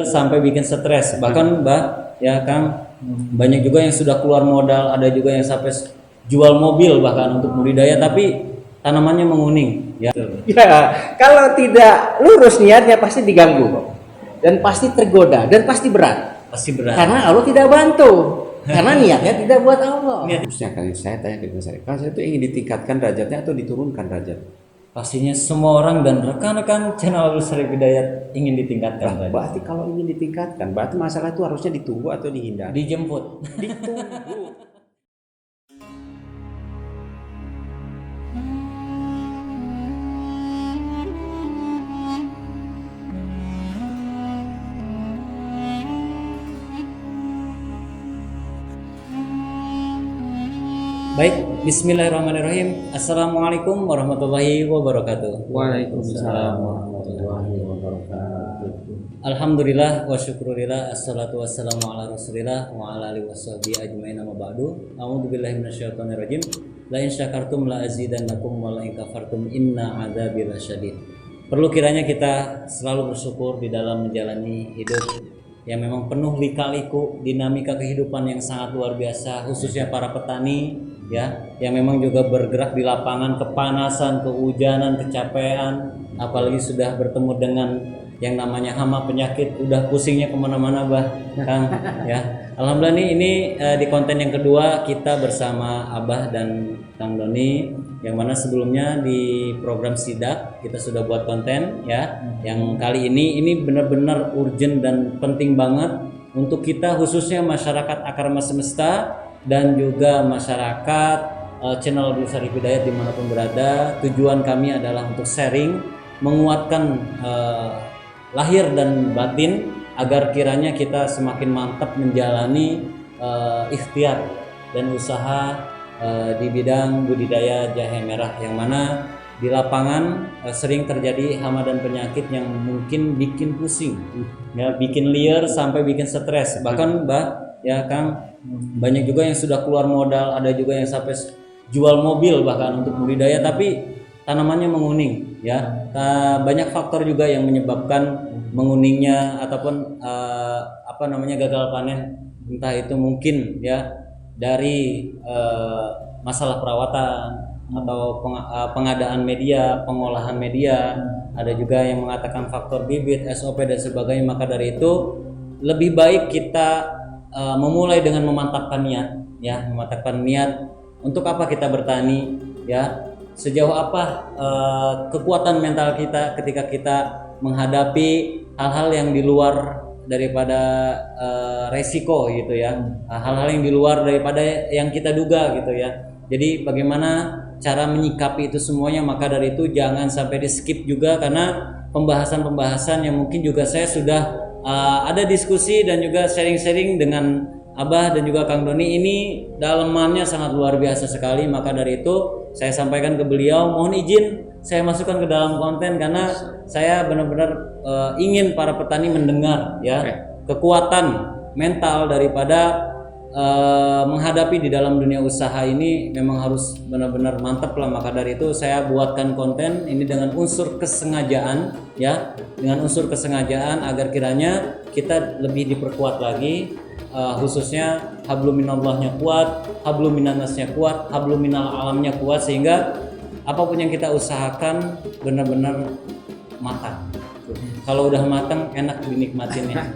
sampai bikin stres. Bahkan Mbak ya Kang, banyak juga yang sudah keluar modal, ada juga yang sampai jual mobil bahkan untuk budidaya, tapi tanamannya menguning ya. Ya, kalau tidak lurus niatnya pasti diganggu kok. Dan pasti tergoda dan pasti berat. Pasti berat. Karena Allah tidak bantu. Karena niatnya tidak buat Allah. Terusnya kali saya tanya ke saya, kalau saya itu ingin ditingkatkan derajatnya atau diturunkan derajat? Pastinya semua orang dan rekan-rekan channel Abdul Syarif Hidayat ingin ditingkatkan. Berarti kalau ingin ditingkatkan, berarti masalah itu harusnya ditunggu atau dihindari? Dijemput. Ditunggu. Baik, bismillahirrahmanirrahim. Assalamualaikum warahmatullahi wabarakatuh. Waalaikumsalam warahmatullahi wabarakatuh. Alhamdulillah wa syukurillah, assalatu wassalamu ala rasulillah wa ala alihi washabihi ajmain, amma ba'du. A'udzubillahi minasyaitonir rajim. La in syakartum la azidannakum wa la in kafartum inna adzabi lasyadid. Perlu kiranya kita selalu bersyukur di dalam menjalani hidup yang memang penuh lika-liku, dinamika kehidupan yang sangat luar biasa, khususnya para petani ya, yang memang juga bergerak di lapangan, kepanasan, kehujanan, kecapean, apalagi sudah bertemu dengan yang namanya hama penyakit, udah pusingnya kemana-mana bah Kang ya. Alhamdulillah ini di konten yang kedua kita bersama Abah dan Kang Doni, yang mana sebelumnya di program Sidak kita sudah buat konten ya, yang kali ini benar-benar urgent dan penting banget untuk kita, khususnya masyarakat Akar Mas Semesta dan juga masyarakat channel Abdul Syarif Hidayat dimanapun berada. Tujuan kami adalah untuk sharing, menguatkan lahir dan batin agar kiranya kita semakin mantap menjalani ikhtiar dan usaha di bidang budidaya jahe merah, yang mana di lapangan sering terjadi hama dan penyakit yang mungkin bikin pusing ya, bikin liar sampai bikin stres. Bahkan Mbak ya Kang, banyak juga yang sudah keluar modal, ada juga yang sampai jual mobil bahkan untuk budidaya, tapi tanamannya menguning ya. Banyak faktor juga yang menyebabkan menguningnya ataupun gagal panen, entah itu mungkin ya dari masalah perawatan atau pengadaan media, pengolahan media, ada juga yang mengatakan faktor bibit, SOP dan sebagainya. Maka dari itu lebih baik kita memulai dengan memantapkan niat ya, memantapkan niat untuk apa kita bertani ya, sejauh apa kekuatan mental kita ketika kita menghadapi hal-hal yang di luar daripada resiko gitu ya, hal-hal yang di luar daripada yang kita duga gitu ya. Jadi bagaimana cara menyikapi itu semuanya, maka dari itu jangan sampai di skip juga, karena pembahasan-pembahasan yang mungkin juga saya sudah ada diskusi dan juga sharing-sharing dengan Abah dan juga Kang Doni, ini dalamannya sangat luar biasa sekali. Maka dari itu saya sampaikan ke beliau, mohon izin saya masukkan ke dalam konten karena saya benar-benar ingin para petani mendengar ya kekuatan mental daripada menghadapi di dalam dunia usaha ini memang harus benar-benar mantap lah. Maka dari itu saya buatkan konten ini dengan unsur kesengajaan ya, dengan unsur kesengajaan agar kiranya kita lebih diperkuat lagi, khususnya habluminallahnya kuat, habluminannasnya kuat, habluminal alamnya kuat, sehingga apapun yang kita usahakan benar-benar matang. Kalau udah matang enak dinikmatinnya,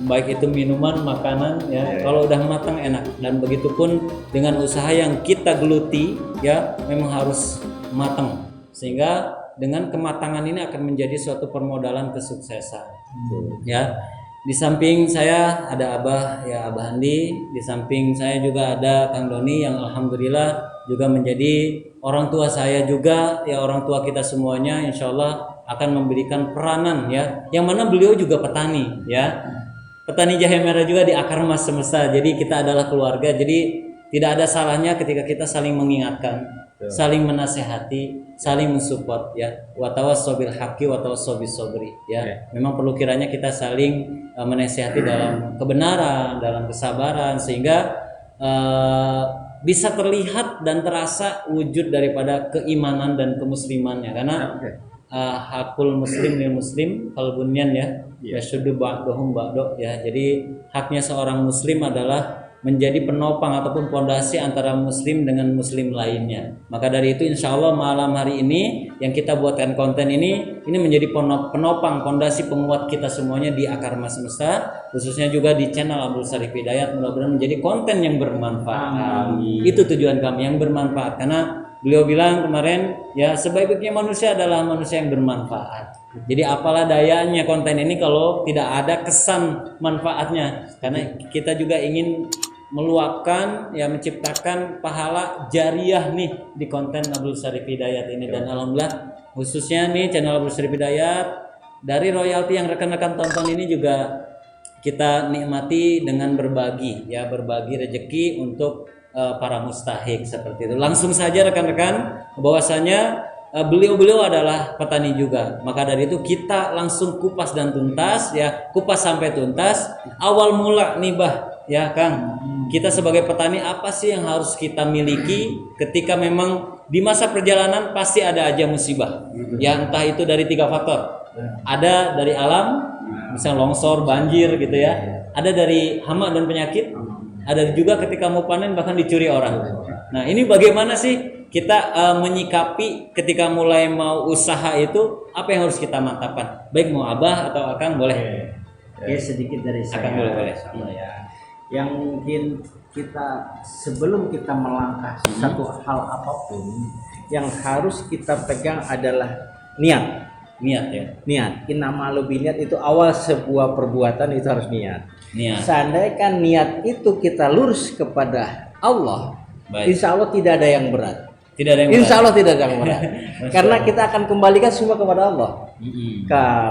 baik itu minuman, makanan ya. Kalau udah matang enak, dan begitupun dengan usaha yang kita geluti ya, memang harus matang, sehingga dengan kematangan ini akan menjadi suatu permodalan kesuksesan ya. Di samping saya ada Abah ya, Abah Andi. Di samping saya juga ada Kang Doni yang alhamdulillah juga menjadi orang tua saya juga ya, orang tua kita semuanya, insya Allah akan memberikan peranan ya, yang mana beliau juga petani ya, petani jahe merah juga di Akar Mas Semesta. Jadi kita adalah keluarga, jadi tidak ada salahnya ketika kita saling mengingatkan, saling menasehati, saling mensupport ya. Wa tawassabil haqqi wa tawassabish sabri ya. Memang perlu kiranya kita saling menasehati dalam kebenaran, dalam kesabaran, sehingga bisa terlihat dan terasa wujud daripada keimanan dan kemuslimannya. Karena hakul muslim lil muslim kal bunyan ya. Yasuddu ba'duhum ba'du ya. Jadi haknya seorang muslim adalah menjadi penopang ataupun pondasi antara muslim dengan muslim lainnya. Maka dari itu insya Allah malam hari ini yang kita buatkan konten ini menjadi penopang, pondasi penguat kita semuanya di Akar Mas Semesta, khususnya juga di channel Abdul Syarif Hidayat, mudah-mudahan menjadi konten yang bermanfaat. Itu tujuan kami, yang bermanfaat, karena beliau bilang kemarin ya sebaik-baiknya manusia adalah manusia yang bermanfaat. Jadi apalah dayanya konten ini kalau tidak ada kesan manfaatnya, karena kita juga ingin meluapkan ya, menciptakan pahala jariah nih di konten Abdul Syarif Hidayat ini. Dan alhamdulillah khususnya nih channel Abdul Syarif Hidayat dari royalti yang rekan-rekan tonton ini juga kita nikmati dengan berbagi ya, berbagi rezeki untuk para mustahik seperti itu. Langsung saja rekan-rekan bahwasanya beliau-beliau adalah petani juga. Maka dari itu kita langsung kupas dan tuntas ya, kupas sampai tuntas. Awal mula nih Bah ya Kang, kita sebagai petani apa sih yang harus kita miliki ketika memang di masa perjalanan pasti ada aja musibah. Ya entah itu dari 3 faktor. Ada dari alam, misal longsor, banjir gitu ya. Ada dari hama dan penyakit. Ada juga ketika mau panen bahkan dicuri orang. Nah ini bagaimana sih kita menyikapi ketika mulai mau usaha itu, apa yang harus kita mantapkan? Baik mau Abah atau Akang boleh. Oke, sedikit dari saya. Akang boleh. Ya. Yang mungkin kita sebelum kita melangkah satu hal apapun, yang harus kita pegang adalah niat. Niat ya. Niat. Innamalu biniat, itu awal sebuah perbuatan itu harus niat. Niat. Seandainya niat itu kita lurus kepada Allah, Baik. insya Allah tidak ada yang berat. Tidak ada yang Insya berat. Allah tidak ada yang berat. Karena kita akan kembalikan semua kepada Allah.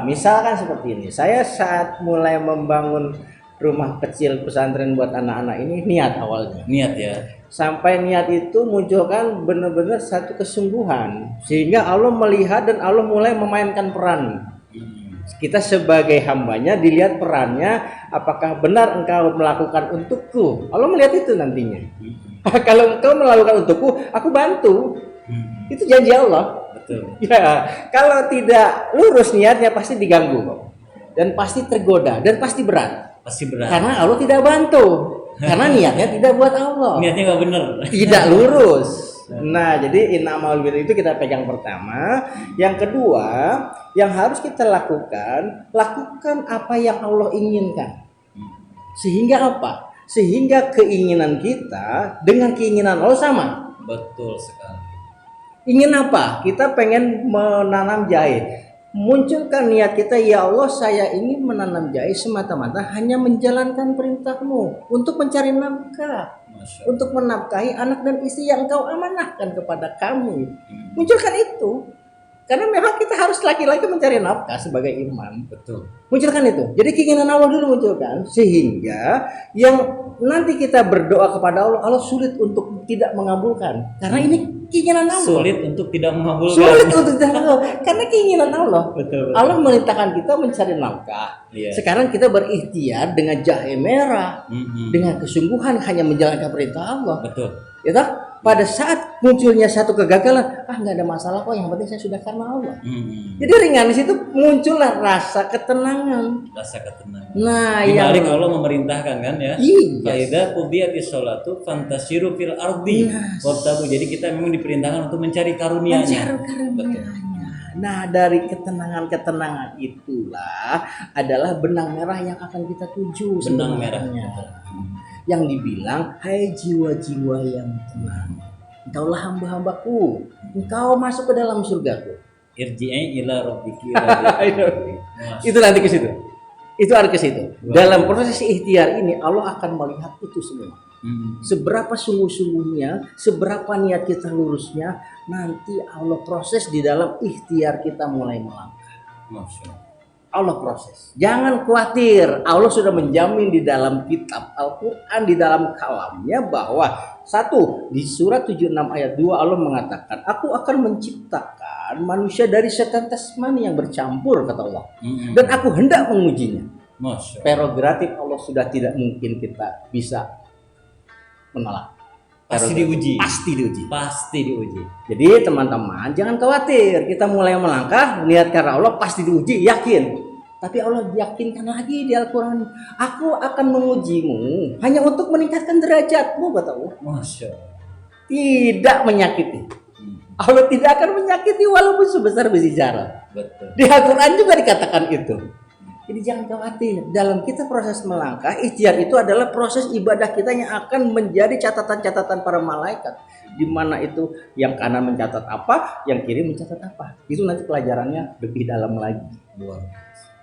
Misalkan seperti ini, saya saat mulai membangun rumah kecil pesantren buat anak-anak ini, niat awalnya. Niat ya. Sampai niat itu munculkan benar-benar satu kesungguhan, sehingga Allah melihat dan Allah mulai memainkan peran. Kita sebagai hambanya dilihat perannya, apakah benar engkau melakukan untukku. Allah melihat itu nantinya. Kalau engkau melakukan untukku, aku bantu. Itu janji Allah. Betul. Ya, kalau tidak lurus niatnya pasti diganggu kok. Dan pasti tergoda dan pasti berat. Pasti berat. Karena Allah tidak bantu. Karena niatnya tidak buat Allah. Niatnya nggak bener. Tidak lurus. Nah, jadi innamal birri itu kita pegang pertama. Yang kedua, yang harus kita lakukan apa yang Allah inginkan. Sehingga apa? Sehingga keinginan kita dengan keinginan Allah sama. Betul sekali. Ingin apa? Kita pengen menanam jahe. Munculkan niat kita, ya Allah, saya ingin menanam jahe semata-mata hanya menjalankan perintahmu untuk mencari nafkah, untuk menafkahi anak dan istri yang Engkau amanahkan kepada kami. Munculkan itu, karena memang kita harus laki-laki mencari nafkah sebagai imam. Betul. Munculkan itu. Jadi keinginan Allah dulu munculkan, sehingga yang nanti kita berdoa kepada Allah, Allah sulit untuk tidak mengabulkan, karena ini keinginan Allah. Sulit untuk tidak mengabulkan. Sulit untuk tidak mengabulkan, karena keinginan Allah. Betul. Allah merintahkan kita mencari nafkah. Iya. Sekarang kita berikhtiar dengan jahe merah, dengan kesungguhan hanya menjalankan perintah Allah. Betul. Ya toh? Pada saat munculnya satu kegagalan, nggak ada masalah kok, yang penting saya sudah karena Allah. Jadi ringan di situ muncullah rasa ketenangan. Rasa ketenangan. Nah, Di balik yang Allah memerintahkan kan ya. Iya. Faida qudiyatis sholatu fantasiru fil ardi. Wabtagu. Jadi kita memang diperintahkan untuk mencari karunia-Nya. mencari karunia-Nya. Nah, dari ketenangan-ketenangan itulah adalah benang merah yang akan kita tuju. Benang merah. sebenarnya. Yang dibilang, hai jiwa-jiwa yang tenang, engkaulah hamba-hambaku, engkau masuk ke dalam surgaku. Irji'i ila rabbiki. Itu nanti ke situ. Itu arah ke situ. Dalam proses ikhtiar ini Allah akan melihat itu semua. Seberapa sungguh-sungguhnya, seberapa niat kita lurusnya, nanti Allah proses di dalam ikhtiar kita mulai melangkah. Masya Allah. Allah proses. Jangan khawatir. Allah sudah menjamin di dalam kitab Al-Quran, di dalam kalamnya, bahwa satu, di surat 76 ayat 2 Allah mengatakan, aku akan menciptakan manusia dari setetes mani yang bercampur, kata Allah. Dan aku hendak mengujinya. Masya Allah. Prerogatif Allah sudah tidak mungkin kita bisa menolak. Pasti diuji. Pasti diuji. Pasti diuji. Jadi teman-teman jangan khawatir, kita mulai melangkah niat karena Allah pasti diuji, yakin. Tapi Allah yakinkan lagi di Al-Quran, aku akan mengujimu hanya untuk meningkatkan derajatmu, kata Allah. Masya Allah. Tidak menyakiti. Allah tidak akan menyakiti walaupun sebesar biji zarah. Betul. Di Al-Quran juga dikatakan itu. Jadi jangan khawatir, dalam kita proses melangkah, ikhtiar itu adalah proses ibadah kita yang akan menjadi catatan-catatan para malaikat. Di mana itu yang kanan mencatat apa, yang kiri mencatat apa. Itu nanti pelajarannya lebih dalam lagi. Luar.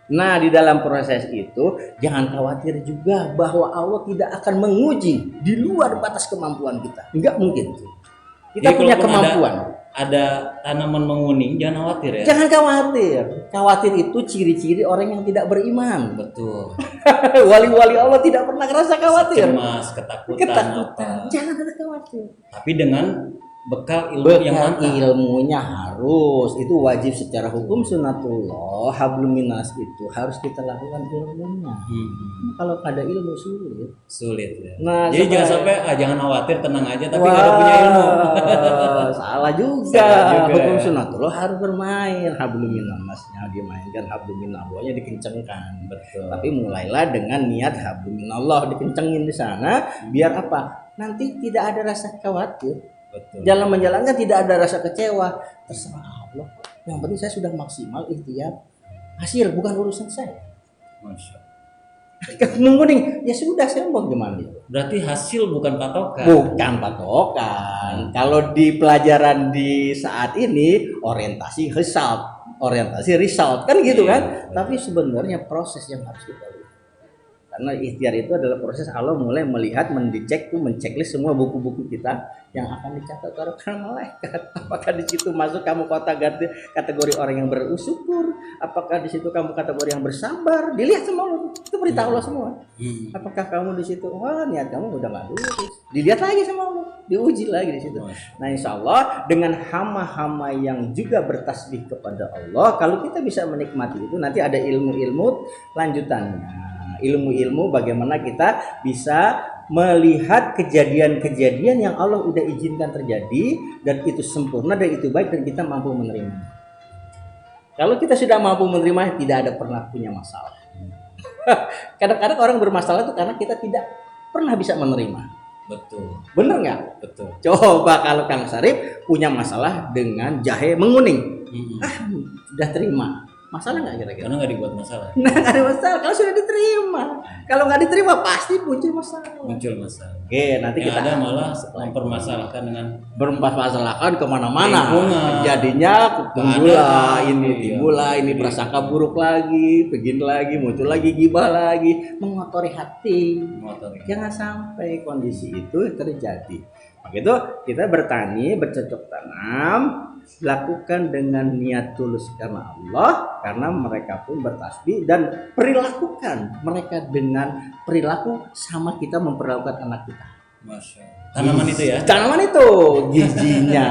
Nah, di dalam proses itu jangan khawatir juga bahwa Allah tidak akan menguji di luar batas kemampuan kita. Enggak mungkin. Kita Jadi punya kalaupun kemampuan. Ada tanaman menguning, jangan khawatir ya. Jangan khawatir. Khawatir itu ciri-ciri orang yang tidak beriman. Betul. Wali-wali Allah tidak pernah ngerasa khawatir. Cemas, ketakutan. Apa. Jangan ada khawatir. Tapi dengan bekal ilmu yang Bekal mantap. ilmunya harus, itu wajib secara hukum sunatullah. Hablum minas itu harus kita lakukan ilmunya. Kalau ada ilmu sulit. Sulit ya. Nah, jadi jangan sampai jangan khawatir, tenang aja tapi nggak ada punya ilmu. Salah juga. Salah juga, Hukum ya. sunatullah harus bermain. Hablum minasnya dimainkan, hablum minallahnya dikencengkan. Betul. Tapi mulailah dengan niat hablum minallah dikencengin di sana, biar apa? Nanti tidak ada rasa khawatir. Betul. Dalam menjalankan tidak ada rasa kecewa. Terserah Allah. Yang penting saya sudah maksimal ikhtiar. Hasil bukan urusan saya. Masya Allah. Menguning, ya sudah saya mau gimana itu. Berarti hasil bukan patokan. Bukan patokan. Kalau di pelajaran di saat ini orientasi result kan gitu Iya, kan. betul. Tapi sebenarnya proses yang harus kita lihat. Karena ikhtiar itu adalah proses Allah mulai melihat, menceklis semua buku-buku kita yang akan dicatat oleh para malaikat. Apakah di situ masuk kamu kategori orang yang bersyukur? Apakah di situ kamu kategori yang bersabar? Dilihat semua itu perintah Allah semua. Apakah kamu di situ, wah niat kamu udah nggak lurus? Dilihat lagi sama Allah, diuji lagi di situ. Nah, insya Allah dengan hama-hama yang juga bertasbih kepada Allah, kalau kita bisa menikmati itu, nanti ada ilmu-ilmu lanjutannya. Ilmu-ilmu bagaimana kita bisa melihat kejadian-kejadian yang Allah udah izinkan terjadi dan itu sempurna dan itu baik dan kita mampu menerima. Kalau kita sudah mampu menerima, tidak ada pernah punya masalah. Kadang-kadang orang bermasalah itu karena kita tidak pernah bisa menerima. Betul. Bener nggak? Betul. Coba kalau Kang Sarip punya masalah dengan jahe menguning, sudah terima. Masalah nggak kira-kira? Karena nggak dibuat masalah. Nah, nggak ada masalah kalau sudah diterima. Kalau nggak diterima pasti muncul masalah. Muncul masalah. Oke, nanti Yang kita ada malah mempermasalahkan dengan bermasalahkan kemana-mana. Lingkungan. Jadinya timbullah Keadaan. ini, Iya. timbullah ini prasangka buruk lagi, begini lagi, muncul lagi gibah lagi, mengotori hati. motor. Jangan sampai kondisi itu terjadi. Begitu kita bertani, bercocok tanam, lakukan dengan niat tulus karena Allah, karena mereka pun bertasbih dan perilakukan mereka dengan perilaku sama kita memperlakukan anak kita. Masya Allah. Tanaman itu ya. Tanaman itu gizinya,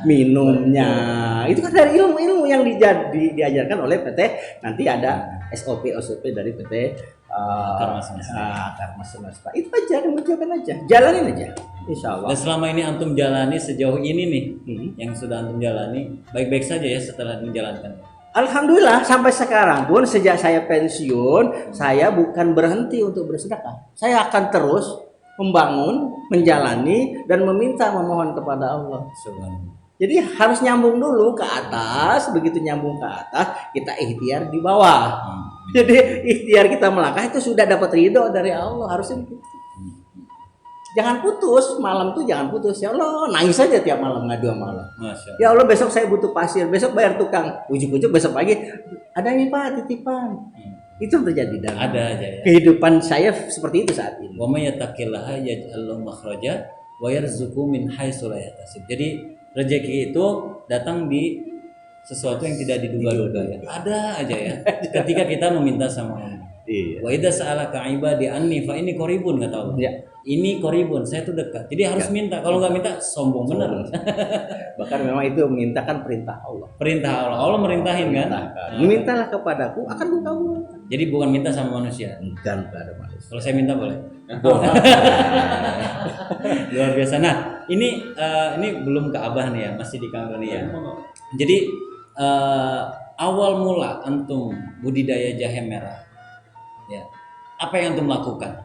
minumnya, itu kan dari ilmu-ilmu yang diajarkan oleh PT. Nanti ada SOP dari PT Karma Semesta. Karma Semesta. Itu aja, munculkan aja, jalanin aja, insya Allah. Dan selama ini antum jalani sejauh ini nih, yang sudah antum jalani baik-baik saja ya setelah menjalankan. Alhamdulillah sampai sekarang pun sejak saya pensiun, saya bukan berhenti untuk bersedekah. Saya akan terus membangun, menjalani dan memohon kepada Allah. Subhanallah. Jadi harus nyambung dulu ke atas, begitu nyambung ke atas, kita ikhtiar di bawah. Jadi ikhtiar kita melangkah itu sudah dapat ridho dari Allah, harusnya gitu. Jangan putus, malam tuh jangan putus. Ya Allah, nangis saja tiap malam, ngadu malam. Masya Allah. Ya Allah, besok saya butuh pasir, besok bayar tukang. Ujuk-ujuk besok pagi, ada nih Pak, titipan. Itu terjadi dalam Ada aja ya. kehidupan saya seperti itu saat ini. Wa may yattaqillaha yaj'al lahu makhraja wa yarzuqhu min haitsu la yahtasib. Jadi rezeki itu datang di sesuatu yang tidak diduga-duga ya. Ada aja ya. Ketika kita meminta sama Allah. Iya. Wa idza sa'alaka ibadi anni fa inni qaribun kata Allah. Ya. Ini qaribun, saya tuh dekat. Jadi harus minta. Kalau nggak minta sombong benar. Bahkan memang itu memintakan perintah Allah. Perintah Allah. Allah merintahin kan? Memintalah kepadaku akan kukabulkan. Jadi bukan minta sama manusia. Bukan pada manusia. Kalau saya minta boleh. Luar biasa. Nah, ini belum ke Abah nih ya, masih di Kang Doni ya. Jadi awal mula antum budidaya jahe merah, ya, apa yang antum lakukan?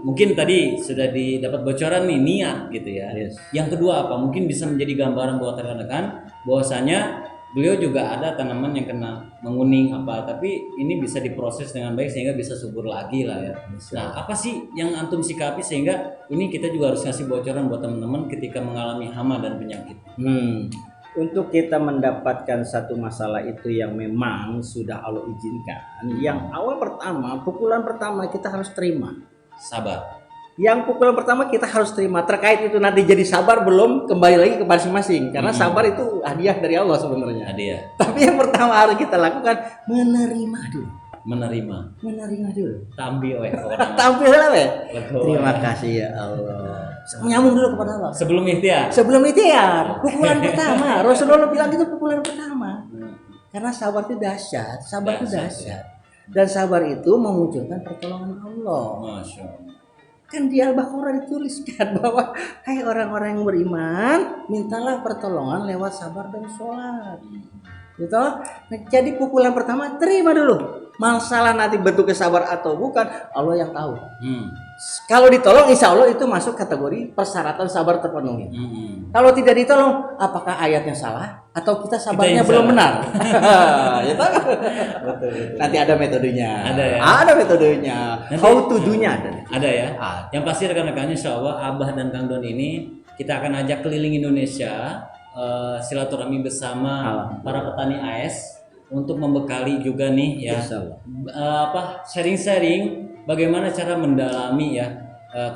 Mungkin tadi sudah didapat bocoran nih niat gitu ya. Yes. Yang kedua apa? Mungkin bisa menjadi gambaran buat rekan-rekan bahwasanya beliau juga ada tanaman yang kena menguning apa, tapi ini bisa diproses dengan baik sehingga bisa subur lagi lah ya. Nah, apa sih yang antum sikapi sehingga ini kita juga harus kasih bocoran buat teman-teman ketika mengalami hama dan penyakit. Untuk kita mendapatkan satu masalah itu yang memang sudah Allah izinkan, yang awal pertama, pukulan pertama kita harus terima. Sabar. Yang pukulan pertama kita harus terima. Terkait itu nanti jadi sabar belum, kembali lagi ke masing-masing. Karena sabar itu hadiah dari Allah sebenarnya. Hadiah. Tapi yang pertama harus kita lakukan menerima dulu. Menerima dulu. tampil Tampil lah we. Lego. Terima kasih ya Allah. Menyambung dulu kepada Allah. Sebelum ikhtiar. Sebelum itu ya, pukulan pertama. Rasulullah bilang itu pukulan pertama. Karena sabar itu dahsyat, Dan sabar itu memunculkan pertolongan Allah. Masya Allah. Kan di Al-Baqarah dituliskan bahwa hai orang-orang yang beriman, mintalah pertolongan lewat sabar dan sholat. Gitu. Nah, jadi pukulan pertama terima dulu. Masalah nanti bentuknya sabar atau bukan, Allah yang tahu. Kalau ditolong, insya Allah itu masuk kategori persyaratan sabar terpenuhi. Kalau tidak ditolong, apakah ayatnya salah atau kita sabarnya belum benar? Ya, betul. Nanti ada metodenya. Ada metodenya. How to do-nya ada. Ada ya. Yang pasti rekan-rekan insya Allah Abah dan Kang Don ini kita akan ajak keliling Indonesia silaturahmi bersama para petani AS untuk membekali juga nih ya sharing-sharing bagaimana cara mendalami ya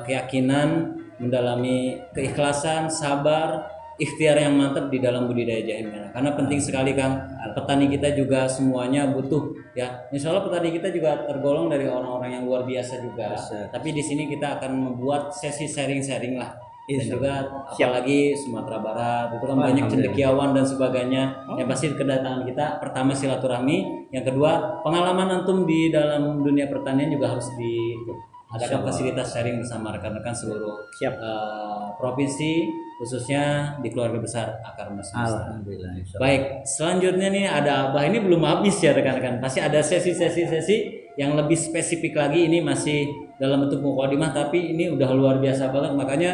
keyakinan, mendalami keikhlasan, sabar, ikhtiar yang mantap di dalam budidaya jahe merah. Karena penting sekali Kang, petani kita juga semuanya butuh ya. Insya Allah petani kita juga tergolong dari orang-orang yang luar biasa juga. Tapi di sini kita akan membuat sesi sharing-sharing lah. Dan juga apalagi Sumatera Barat itu kan banyak cendekiawan dan sebagainya. Yang pasti kedatangan kita pertama silaturahmi, yang kedua pengalaman antum di dalam dunia pertanian juga harus diadakan fasilitas sharing bersama rekan-rekan seluruh provinsi, khususnya di keluarga besar Akar Emas Semesta. Alhamdulillah. Baik, selanjutnya nih ada Abah, ini belum habis ya rekan-rekan. Pasti ada sesi-sesi yang lebih spesifik lagi, ini masih dalam bentuk mukadimah tapi ini udah luar biasa banget, makanya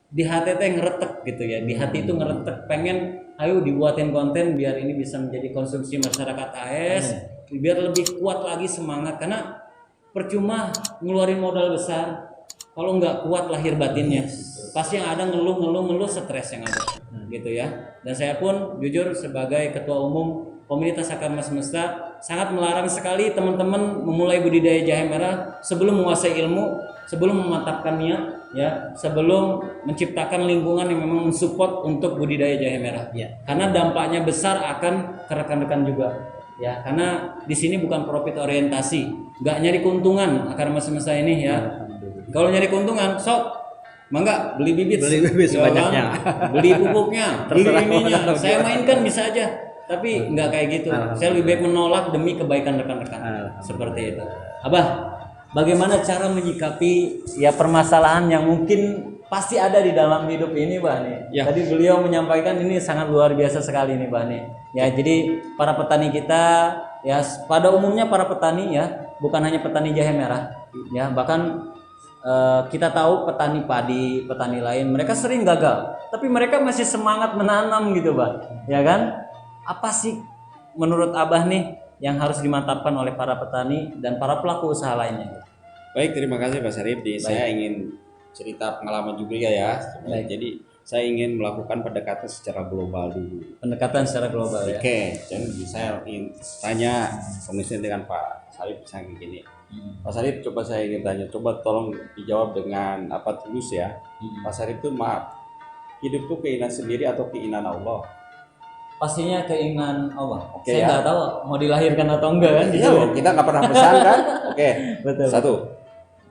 di hati teh ngeretek gitu ya, di hati itu ngeretek pengen ayo dibuatin konten biar ini bisa menjadi konsumsi masyarakat AS, biar lebih kuat lagi semangat, karena percuma ngeluarin modal besar kalau nggak kuat lahir batinnya, pasti yang ada ngeluh stres yang ada gitu ya. Dan saya pun jujur sebagai ketua umum komunitas Akar Emas Semesta sangat melarang sekali teman-teman memulai budidaya jahe merah sebelum menguasai ilmu, sebelum memantapkan niat ya, sebelum menciptakan lingkungan yang memang mensupport untuk budidaya jahe merah. Karena dampaknya besar akan ke rekan-rekan juga. Ya, karena di sini bukan profit orientasi, nggak nyari keuntungan Akar Emas Semesta ini ya. Kalau nyari keuntungan, sok mangga beli bibit sebanyaknya, beli pupuknya, beli ininya, saya mainkan bisa aja. Tapi nggak kayak gitu. Saya lebih baik menolak demi kebaikan rekan-rekan. Seperti itu. Abah, bagaimana cara menyikapi ya permasalahan yang mungkin pasti ada di dalam hidup ini, Bah nih. Ya. Tadi beliau menyampaikan ini sangat luar biasa sekali nih, Bah nih. Ya, jadi para petani kita ya pada umumnya para petani ya, bukan hanya petani jahe merah ya, bahkan kita tahu petani padi, petani lain mereka sering gagal, tapi mereka masih semangat menanam gitu, Bah. Ya kan? Apa sih menurut Abah nih yang harus dimantapkan oleh para petani dan para pelaku usaha lainnya? Baik, terima kasih Pak Syarif. Saya ingin cerita pengalaman juga ya. Jadi saya ingin melakukan pendekatan secara global dulu. Pendekatan secara global ya. Oke, jadi saya ingin tanya kondisi dengan Pak Syarif misalnya gini. Pak Syarif, coba saya ingin tanya, coba tolong dijawab dengan apa tulus ya. Pak Syarif itu maaf, hidup itu keinginan sendiri atau keinginan Allah? Pastinya keinginan Allah. Oke, saya nggak tahu mau dilahirkan atau enggak kan? Iya, kita nggak pernah pesan kan? Oke. Betul. Satu,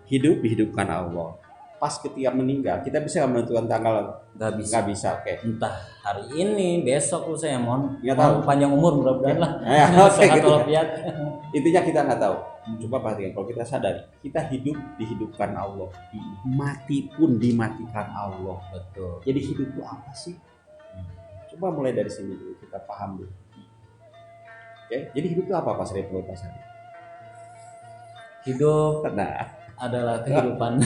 hidup dihidupkan Allah. pas ketika meninggal kita bisa nggak menentukan tanggal? Nggak bisa. Nggak bisa. Oke. Entah hari ini, besok lu saya mohon Nggak tahu. panjang umur mudah-mudahan lah. Oke, Sehat gitu. walafiat. Intinya kita nggak tahu. Coba perhatikan, kalau kita sadar kita hidup dihidupkan Allah, mati pun dimatikan Allah. Betul. Jadi hidup itu apa sih? Coba mulai dari sini dulu kita paham dulu. Oke, jadi hidup itu apa Pak Sarip? Hidup Nah, adalah kehidupan.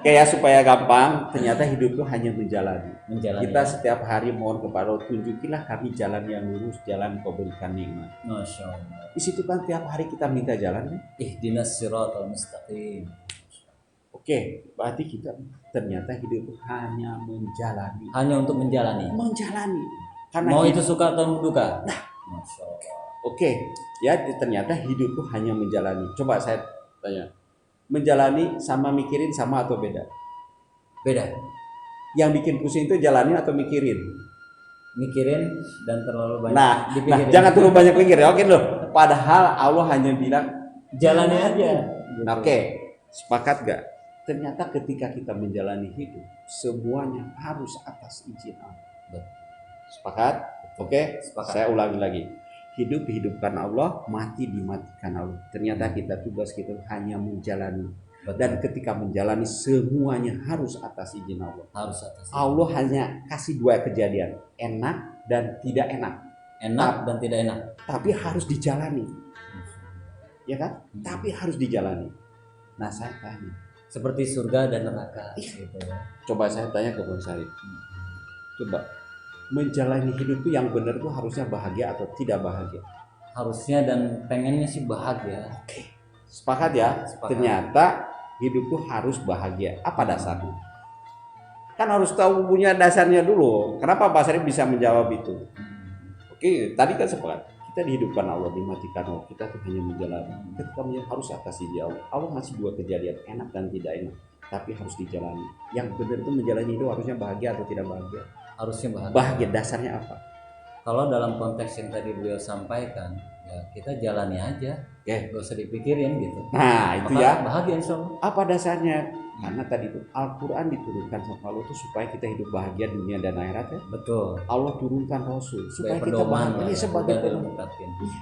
kayak supaya gampang, ternyata hidup itu hanya menjalani. Menjalani. Kita setiap hari mohon kepada Allah, tunjukilah kami jalan yang lurus, jalan kau berikan nikmat. Masya Allah. Di situ kan tiap hari kita minta jalan kan? Ihdinas siratal mustaqim. Oke, berarti kita ternyata hidup itu hanya menjalani. Hanya untuk menjalani. Menjalani. Karena Mau hidup, itu suka atau duka. Masya Allah. oke, ya ternyata hidup itu hanya menjalani. Coba saya tanya, menjalani sama mikirin sama atau beda? Beda. Yang bikin pusing itu jalanin atau mikirin? Mikirin dan terlalu banyak Nah, dipikirin. jangan terlalu banyak mikir ya, oke loh. Padahal Allah hanya bilang Jalani aja. Nah, oke, sepakat gak? Ternyata ketika kita menjalani hidup, semuanya harus atas izin Allah. Betul. Sepakat? Oke, Sepakat. saya ulangi lagi. Hidup dihidupkan Allah, mati dimatikan Allah. Ternyata kita tugas kita hanya menjalani. Betul. Dan ketika menjalani semuanya harus atas izin Allah. Harus atas. Allah hanya kasih dua kejadian, enak dan tidak enak. Enak dan tidak enak. Tapi harus dijalani. Ya kan? Hmm. Tapi harus dijalani. Nah, saya tanya. Seperti surga dan neraka. Gitu ya. Coba saya tanya ke Bang Sarip. Coba menjalani hidup itu yang benar tuh harusnya bahagia atau tidak bahagia? Harusnya dan pengennya sih bahagia. Sepakat ya? Sepakat. Ternyata hidup tuh harus bahagia. Apa dasarnya? Kan harus tahu punya dasarnya dulu. Kenapa Pak Sarip bisa menjawab itu? Oke, tadi kan sepakat. Kita dihidupkan Allah, dimatikan Allah. Kita tuh hanya menjalani. Ketika harus atas izin Allah. Allah ngasih dua kejadian, enak dan tidak enak. Tapi harus dijalani. Yang benar itu menjalani itu harusnya bahagia atau tidak bahagia? Harusnya bahagia. Bahagia dasarnya apa? Kalau dalam konteks yang tadi beliau sampaikan, ya kita jalani aja. Oke. Gak usah dipikirin gitu. Nah, itu Maka ya. bahagia insya Allah. Apa dasarnya? Karena tadi itu Al-Quran diturunkan sama Allah itu supaya kita hidup bahagia dunia dan akhirat ya. Betul. Allah turunkan Rasul supaya Sebagai kita pedoman bahagia lah, sebagai bukan pedoman. mengungkapin. Iya.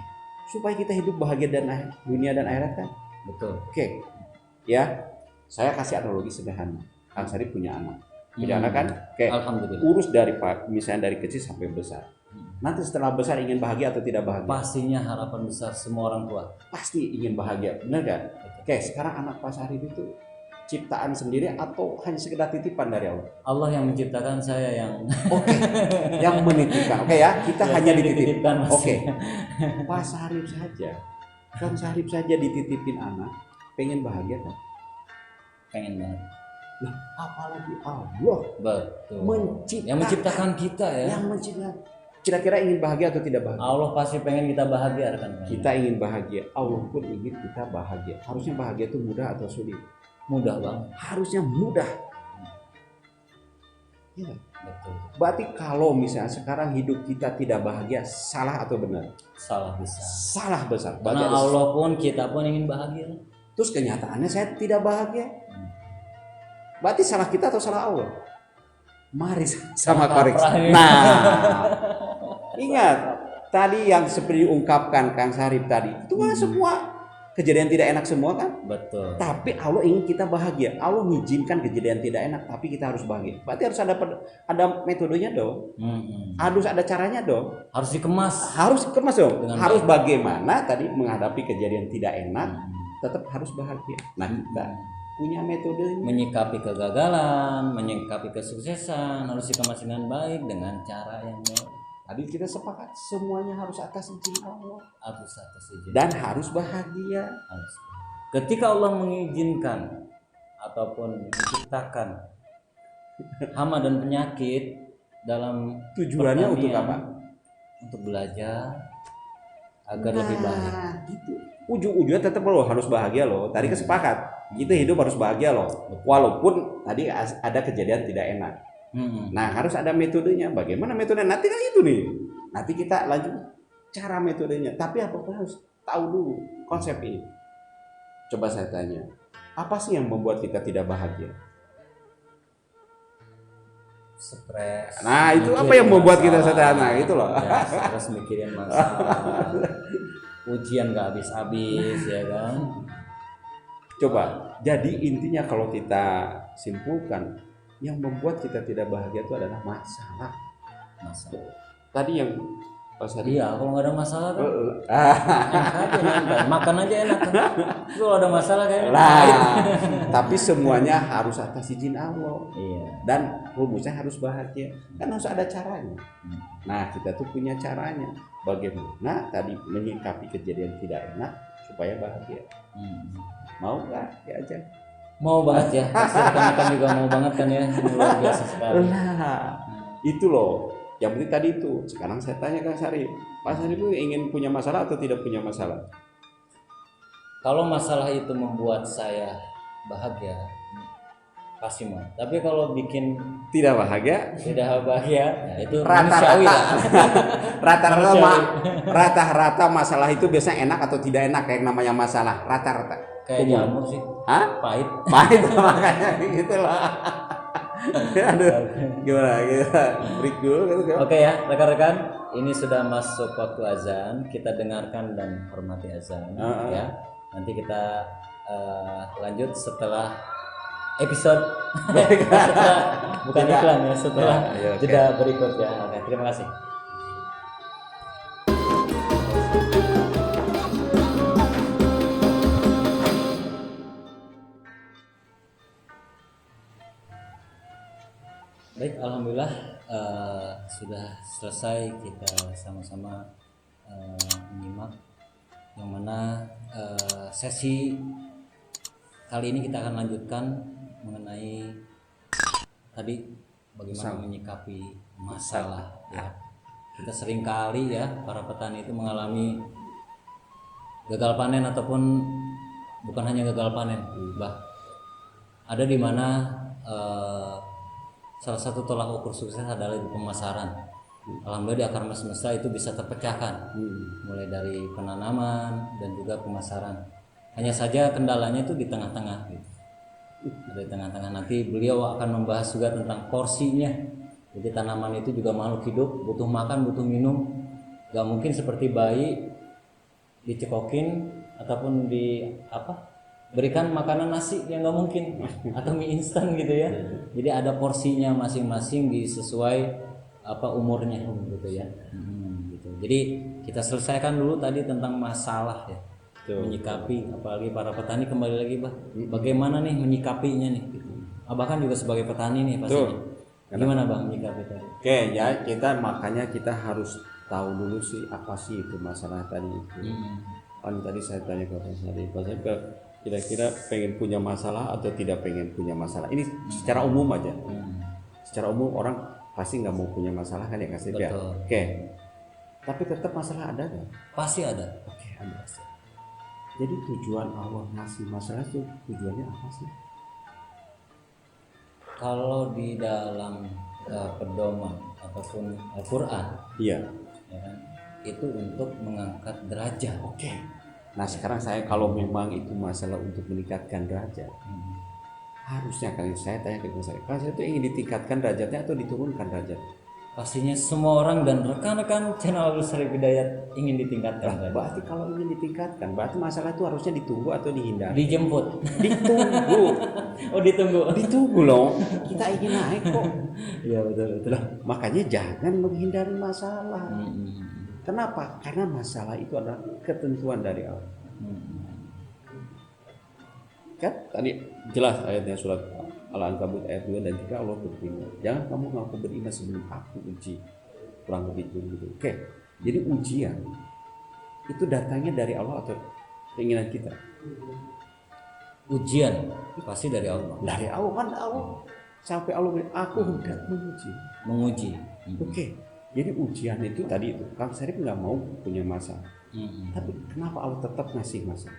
Supaya kita hidup bahagia dan dunia dan akhirat kan. Betul. Oke. Ya. Saya kasih analogi sederhana. Kang Sarip punya anak. Punya anak kan? Oke. Alhamdulillah. Urus dari misalnya dari kecil sampai besar. Nanti setelah besar ingin bahagia atau tidak bahagia? Pastinya harapan besar semua orang tua. Pasti ingin bahagia, benar kan? Oke, sekarang anak Pak Sarip itu ciptaan sendiri atau hanya sekedar titipan dari Allah? Allah yang menciptakan, saya yang Oke, yang menitipkan. Oke ya, kita yang hanya dititip. dititipkan, Mas. Oke, Pak Sarip saja, Kang Sarip saja dititipin anak, pengen bahagia kan? Pengen banget. Nah, apalagi Allah Betul. menciptakan, Yang menciptakan kita ya. yang menciptakan. Kira-kira ingin bahagia atau tidak bahagia? Allah pasti pengen kita bahagia kan. Kita ingin bahagia, Allah pun ingin kita bahagia. Harusnya bahagia itu mudah atau sulit? Mudah banget. Harusnya mudah. Ya. Betul. Berarti kalau misalnya sekarang hidup kita tidak bahagia, salah atau benar? Salah besar. Salah besar. Berarti Karena ada Allah pun, kita pun ingin bahagia. terus kenyataannya saya tidak bahagia. Berarti salah kita atau salah Allah? Mari sama koreksi. kaprah. Nah, ingat tadi yang seperti diungkapkan Kang Sarip tadi, itu kan semua kejadian tidak enak semua kan? Betul. Tapi Allah ingin kita bahagia. Allah mengizinkan kejadian tidak enak, tapi kita harus bahagia. Berarti harus ada metodenya dong. Harus ada caranya dong. Harus dikemas. Harus kemas dong. Dengan Harus bagaimana tadi menghadapi kejadian tidak enak, tetap harus bahagia. Nah, kita punya metodenya. Menyikapi kegagalan, menyikapi kesuksesan harus dikemas dengan baik, dengan cara yang baik. Tadi kita sepakat semuanya harus atas izin Allah Atas izin. dan harus bahagia. Harus. Ketika Allah mengizinkan ataupun menciptakan hama dan penyakit dalam Tujuannya untuk pertanian, apa? Untuk belajar agar lebih baik. Gitu. Ujung-ujungnya tetap lo harus bahagia loh. Tadi kesepakat kita hidup harus bahagia loh. Walaupun tadi ada kejadian tidak enak. Nah, harus ada metodenya. Bagaimana metodenya? Nanti kan itu nih. Nanti kita lanjut cara metodenya. Tapi apapun harus tahu dulu konsep ini. Coba saya tanya, apa sih yang membuat kita tidak bahagia? stres. Nah, itu apa mikirin yang membuat kita masalah. sederhana gitu loh. Ya, stres mikirin masalah. Ujian nggak habis-habis ya kan. Coba, jadi intinya kalau kita simpulkan, yang membuat kita tidak bahagia itu adalah masalah. Masalah. Tadi yang pas tadi. Iya, kalau nggak ada masalah kan Ah, enak aja nyantai. Makan aja enak kan. Tapi kalau ada masalah kayak lah, tapi semuanya harus atas izin Allah. Iya. Dan rumusnya harus bahagia. Kan harus ada caranya. Nah, kita tuh punya caranya. Bagaimana tadi menyikapi kejadian tidak enak supaya bahagia. Mau nggak diajak? Mau banget ya. Pasti rekan-rekan juga mau banget kan ya. Luar biasa sekali. Nah, itu loh. Yang penting tadi itu. Sekarang saya tanya Kang Sarip. Pak Sarip itu ingin punya masalah atau tidak punya masalah? Kalau masalah itu membuat saya bahagia, pasti mau. Tapi kalau bikin Tidak bahagia? tidak bahagia, ya itu Rata-rata. manusiawi lah. Rata-rata masalah itu biasanya enak atau tidak enak kayak namanya masalah. Rata-rata. Kayak jamur sih, Hah? pahit. Pahit makanya gitu lah. Aduh, gimana? Break dulu gitu. Oke ya, rekan-rekan, ini sudah masuk waktu azan. Kita dengarkan dan hormati azan, ya. Nanti kita lanjut setelah episode bukan iklan ya, setelah Ya, oke. jeda berikut ya. Oke, terima kasih. Baik, alhamdulillah sudah selesai kita sama-sama menyimak yang mana sesi kali ini kita akan lanjutkan mengenai tadi bagaimana menyikapi masalah ya. Kita sering kali ya para petani itu mengalami gagal panen ataupun bukan hanya gagal panen, ada di mana salah satu tolak ukur sukses adalah di pemasaran. Alhamdulillah di akar semesta itu bisa terpecahkan, mulai dari penanaman dan juga pemasaran. Hanya saja kendalanya itu di tengah-tengah gitu. Di tengah-tengah nanti beliau akan membahas juga tentang porsinya. Jadi tanaman itu juga makhluk hidup, butuh makan, butuh minum. Gak mungkin seperti bayi dicekokin ataupun berikan makanan nasi, yang nggak mungkin, atau mie instan gitu ya. Jadi ada porsinya masing-masing sesuai umurnya gitu ya. Gitu. Jadi kita selesaikan dulu tadi tentang masalah ya. Menyikapi, apalagi para petani kembali lagi bagaimana nih menyikapinya nih gitu. Abah kan juga sebagai petani nih pastinya. Gimana Bang menyikapi tadi? Oke, ya makanya kita harus tahu dulu sih apa sih itu masalah tadi itu. Kan tadi saya tanya ke Pak Sarip, kira-kira pengen punya masalah atau tidak pengen punya masalah? Ini secara umum aja. Secara umum orang pasti nggak mau punya masalah kan ya Kak Sarip ya? Oke. Tapi tetap masalah ada nggak? Pasti ada. Oke, ada. Jadi tujuan Allah ngasih masalah itu tujuannya apa sih? Kalau di dalam pedoman ataupun Al-Quran, Iya. ya kan, itu untuk mengangkat derajat. Oke. Nah sekarang saya kalau memang itu masalah untuk meningkatkan derajat, harusnya kali saya tanya ke saya, kalau saya itu ingin ditingkatkan derajatnya atau diturunkan derajat? Pastinya semua orang dan rekan-rekan channel Abdul Sarip Hidayat ingin ditingkatkan. derajat. Berarti kalau ingin ditingkatkan, berarti masalah itu harusnya ditunggu atau dihindari? Dijemput. Ditunggu. Oh ditunggu. Ditunggu loh. Kita ingin naik kok. Iya betul. Makanya jangan menghindari masalah. Kenapa? Karena masalah itu adalah ketentuan dari Allah. Kan tadi jelas ayatnya surat Al-Ankabut ayat 2 dan 3 Allah berfirman, jangan kamu ngaku beriman sebelum aku uji. Kurang lebih gitu. Oke. Jadi ujian itu datangnya dari Allah atau keinginan kita? Ujian pasti dari Allah. Dari Allah kan Allah. Sampai Allah bilang, aku hendak Menguji. Oke. Jadi ujian itu tadi itu Kang Sarip nggak mau punya masalah. Tapi kenapa Allah tetap ngasih masalah?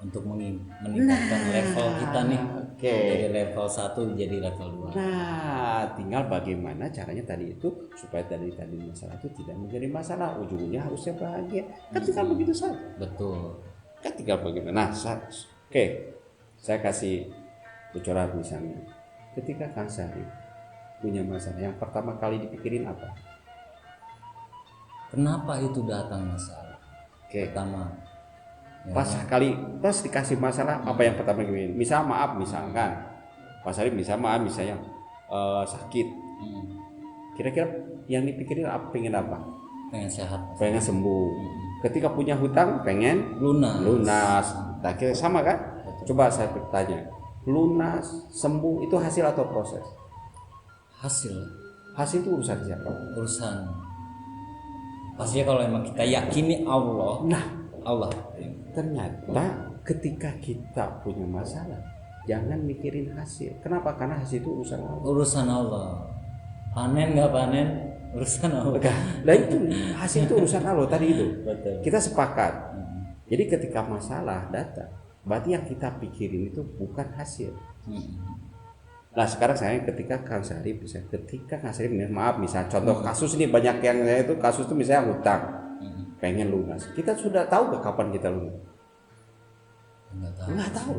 Untuk meningkatkan level kita nih. Dari level 1 jadi level 2. Nah, tinggal bagaimana caranya tadi itu supaya tadi masalah itu tidak menjadi masalah. Ujungnya harusnya bahagia. Kan tinggal begitu saja. Betul. Kan tinggal bagaimana. Nah, saya kasih bocoran misalnya. Ketika Kang Sarip punya masalah, yang pertama kali dipikirin apa? Kenapa itu datang masalah? Oke. Pertama, ya, Pas dikasih masalah, apa yang pertama dipikirin? Misal maaf, misalkan Pak Sarip misalnya sakit. Kira-kira yang dipikirin apa? Pengen apa? pengen sehat, Pengen sembuh. Ketika punya hutang, pengen lunas. Nah, kira sama kan? Coba saya bertanya, lunas, sembuh itu hasil atau proses? hasil Hasil itu urusan siapa? urusan. Pastinya kalau emang kita yakini Allah, Nah, Allah. ternyata ketika kita punya masalah, jangan mikirin hasil. Kenapa? Karena hasil itu urusan Allah. Urusan Allah. Panen nggak panen, urusan Allah. Nah itu hasil itu urusan Allah tadi itu. Betul. Kita sepakat. Jadi ketika masalah datang, berarti yang kita pikirin itu bukan hasil. Nah sekarang saya ketika Kang Sarip, ketika Kang Sarip, maaf misal contoh kasus ini banyak yang saya itu kasus itu misalnya hutang, pengen lunas. Kita sudah tahu gak kapan kita lunas? Nggak tahu.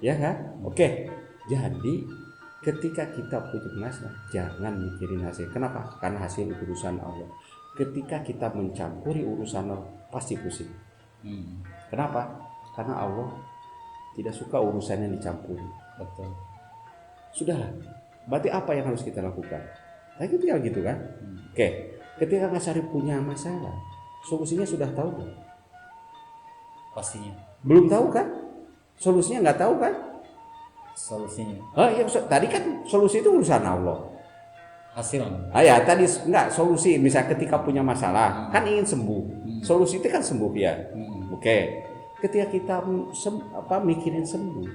Ya kan? Oke. Jadi ketika kita punya masalah, jangan mikirin hasil. Kenapa? Karena hasil itu urusan Allah. Ketika kita mencampuri urusan Allah, pasti pusing. Kenapa? Karena Allah tidak suka urusannya dicampuri. Betul. Sudahlah. Berarti apa yang harus kita lakukan? Nah, itu tinggal gitu kan? Oke. Ketika Kang Sarip punya masalah, solusinya sudah tahu kan? Pastinya. Belum tahu kan? Solusinya nggak tahu kan? Solusinya. Ya, tadi kan solusi itu urusan Allah. Hasil. Ya tadi enggak solusi. Misalnya ketika punya masalah, kan ingin sembuh. Solusi itu kan sembuh ya. Oke. Ketika kita mikirin sembuh,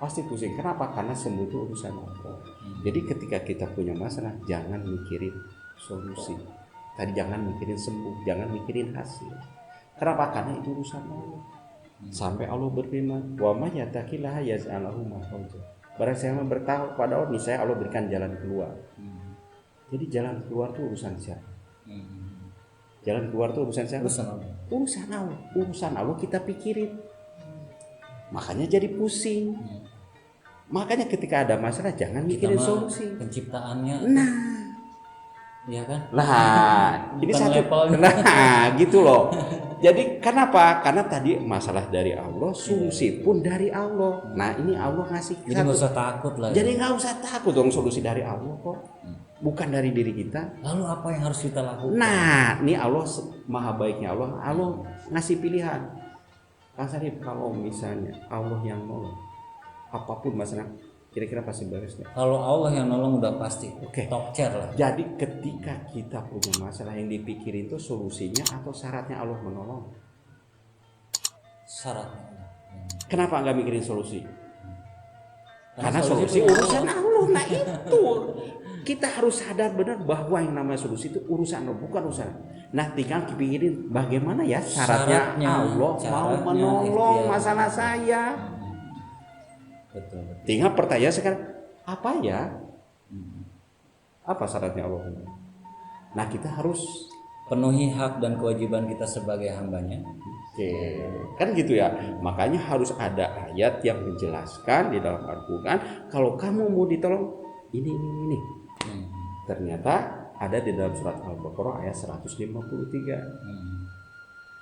pasti pusing. Kenapa? Karena sembuh itu urusan Allah. Jadi ketika kita punya masalah, jangan mikirin solusi. Tadi jangan mikirin sembuh, jangan mikirin hasil. Kenapa? Karena itu urusan Allah. Sampai Allah berfirman, wa may yattaqillaha yaj'al lahu makhraja. Barang siapa bertakwa kepada Allah, misalnya Allah berikan jalan keluar. Jadi jalan keluar itu urusan siapa? Jalan keluar itu urusan siapa? Urusan Allah. Urusan Allah. Urusan Allah kita pikirin. Makanya jadi pusing. Makanya ketika ada masalah jangan mikirin solusi. Penciptaannya. Nah, Iya kan? Nah, ini Bukan satu. levelnya. Nah, gitu loh. Jadi kenapa? Karena tadi masalah dari Allah, solusi pun dari Allah. Nah, ini Allah ngasih. Jadi nggak usah takut lah. Jadi nggak usah takut dong, solusi dari Allah kok. Bukan dari diri kita. Lalu apa yang harus kita lakukan? Nah, ini Allah maha baiknya Allah. Allah ngasih pilihan. Kang Sarip, kalau misalnya Allah yang nolong, apapun masalah, kira-kira pasti beres deh. Kalau Allah yang nolong udah pasti. Oke. Top chair lah. Jadi ketika kita punya masalah yang dipikirin itu solusinya atau syaratnya Allah menolong? Syaratnya. Kenapa nggak mikirin solusi? Karena solusi solusi punya urusan Allah. Nah itu kita harus sadar benar bahwa yang namanya solusi itu urusan Allah, bukan urusan. Nah tinggal pikirin bagaimana ya syaratnya Allah mau menolong ikhtiar. masalah saya. Betul. Tinggal pertanyaan sekarang, apa ya? Apa syaratnya Allah? Nah kita harus Penuhi hak dan kewajiban kita sebagai hambanya. Oke, kan gitu ya. Makanya harus ada ayat yang menjelaskan di dalam Al-Quran. Kalau kamu mau ditolong, ini. Ternyata ada di dalam surat Al-Baqarah ayat 153.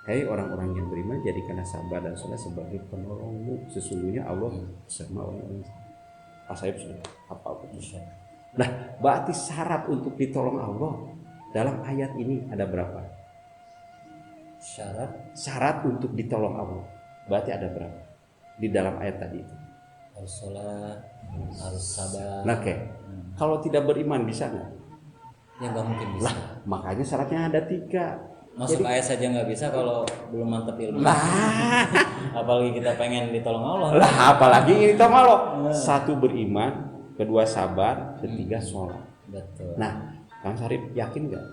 Hai orang-orang yang beriman, jadikanlah sabar dan salat sebagai penolongmu. Sesungguhnya Allah bersama orang-orang. Saya sudah apa bisa. Nah, berarti syarat untuk ditolong Allah dalam ayat ini ada berapa? Syarat untuk ditolong Allah berarti ada berapa di dalam ayat tadi itu? Harus sholat, harus sabar. Nah, oke. Kalau tidak beriman bisa nggak? Ya nggak mungkin bisa. Lah, makanya syaratnya ada 3. Masuk ayat saja nggak bisa kalau belum mantep ilmu. Lah, Apalagi kita pengen ditolong Allah. lah apalagi ini tolong Allah. 1 beriman, 2 sabar, 3 sholat. Betul. Nah, Kang Sarip yakin nggak?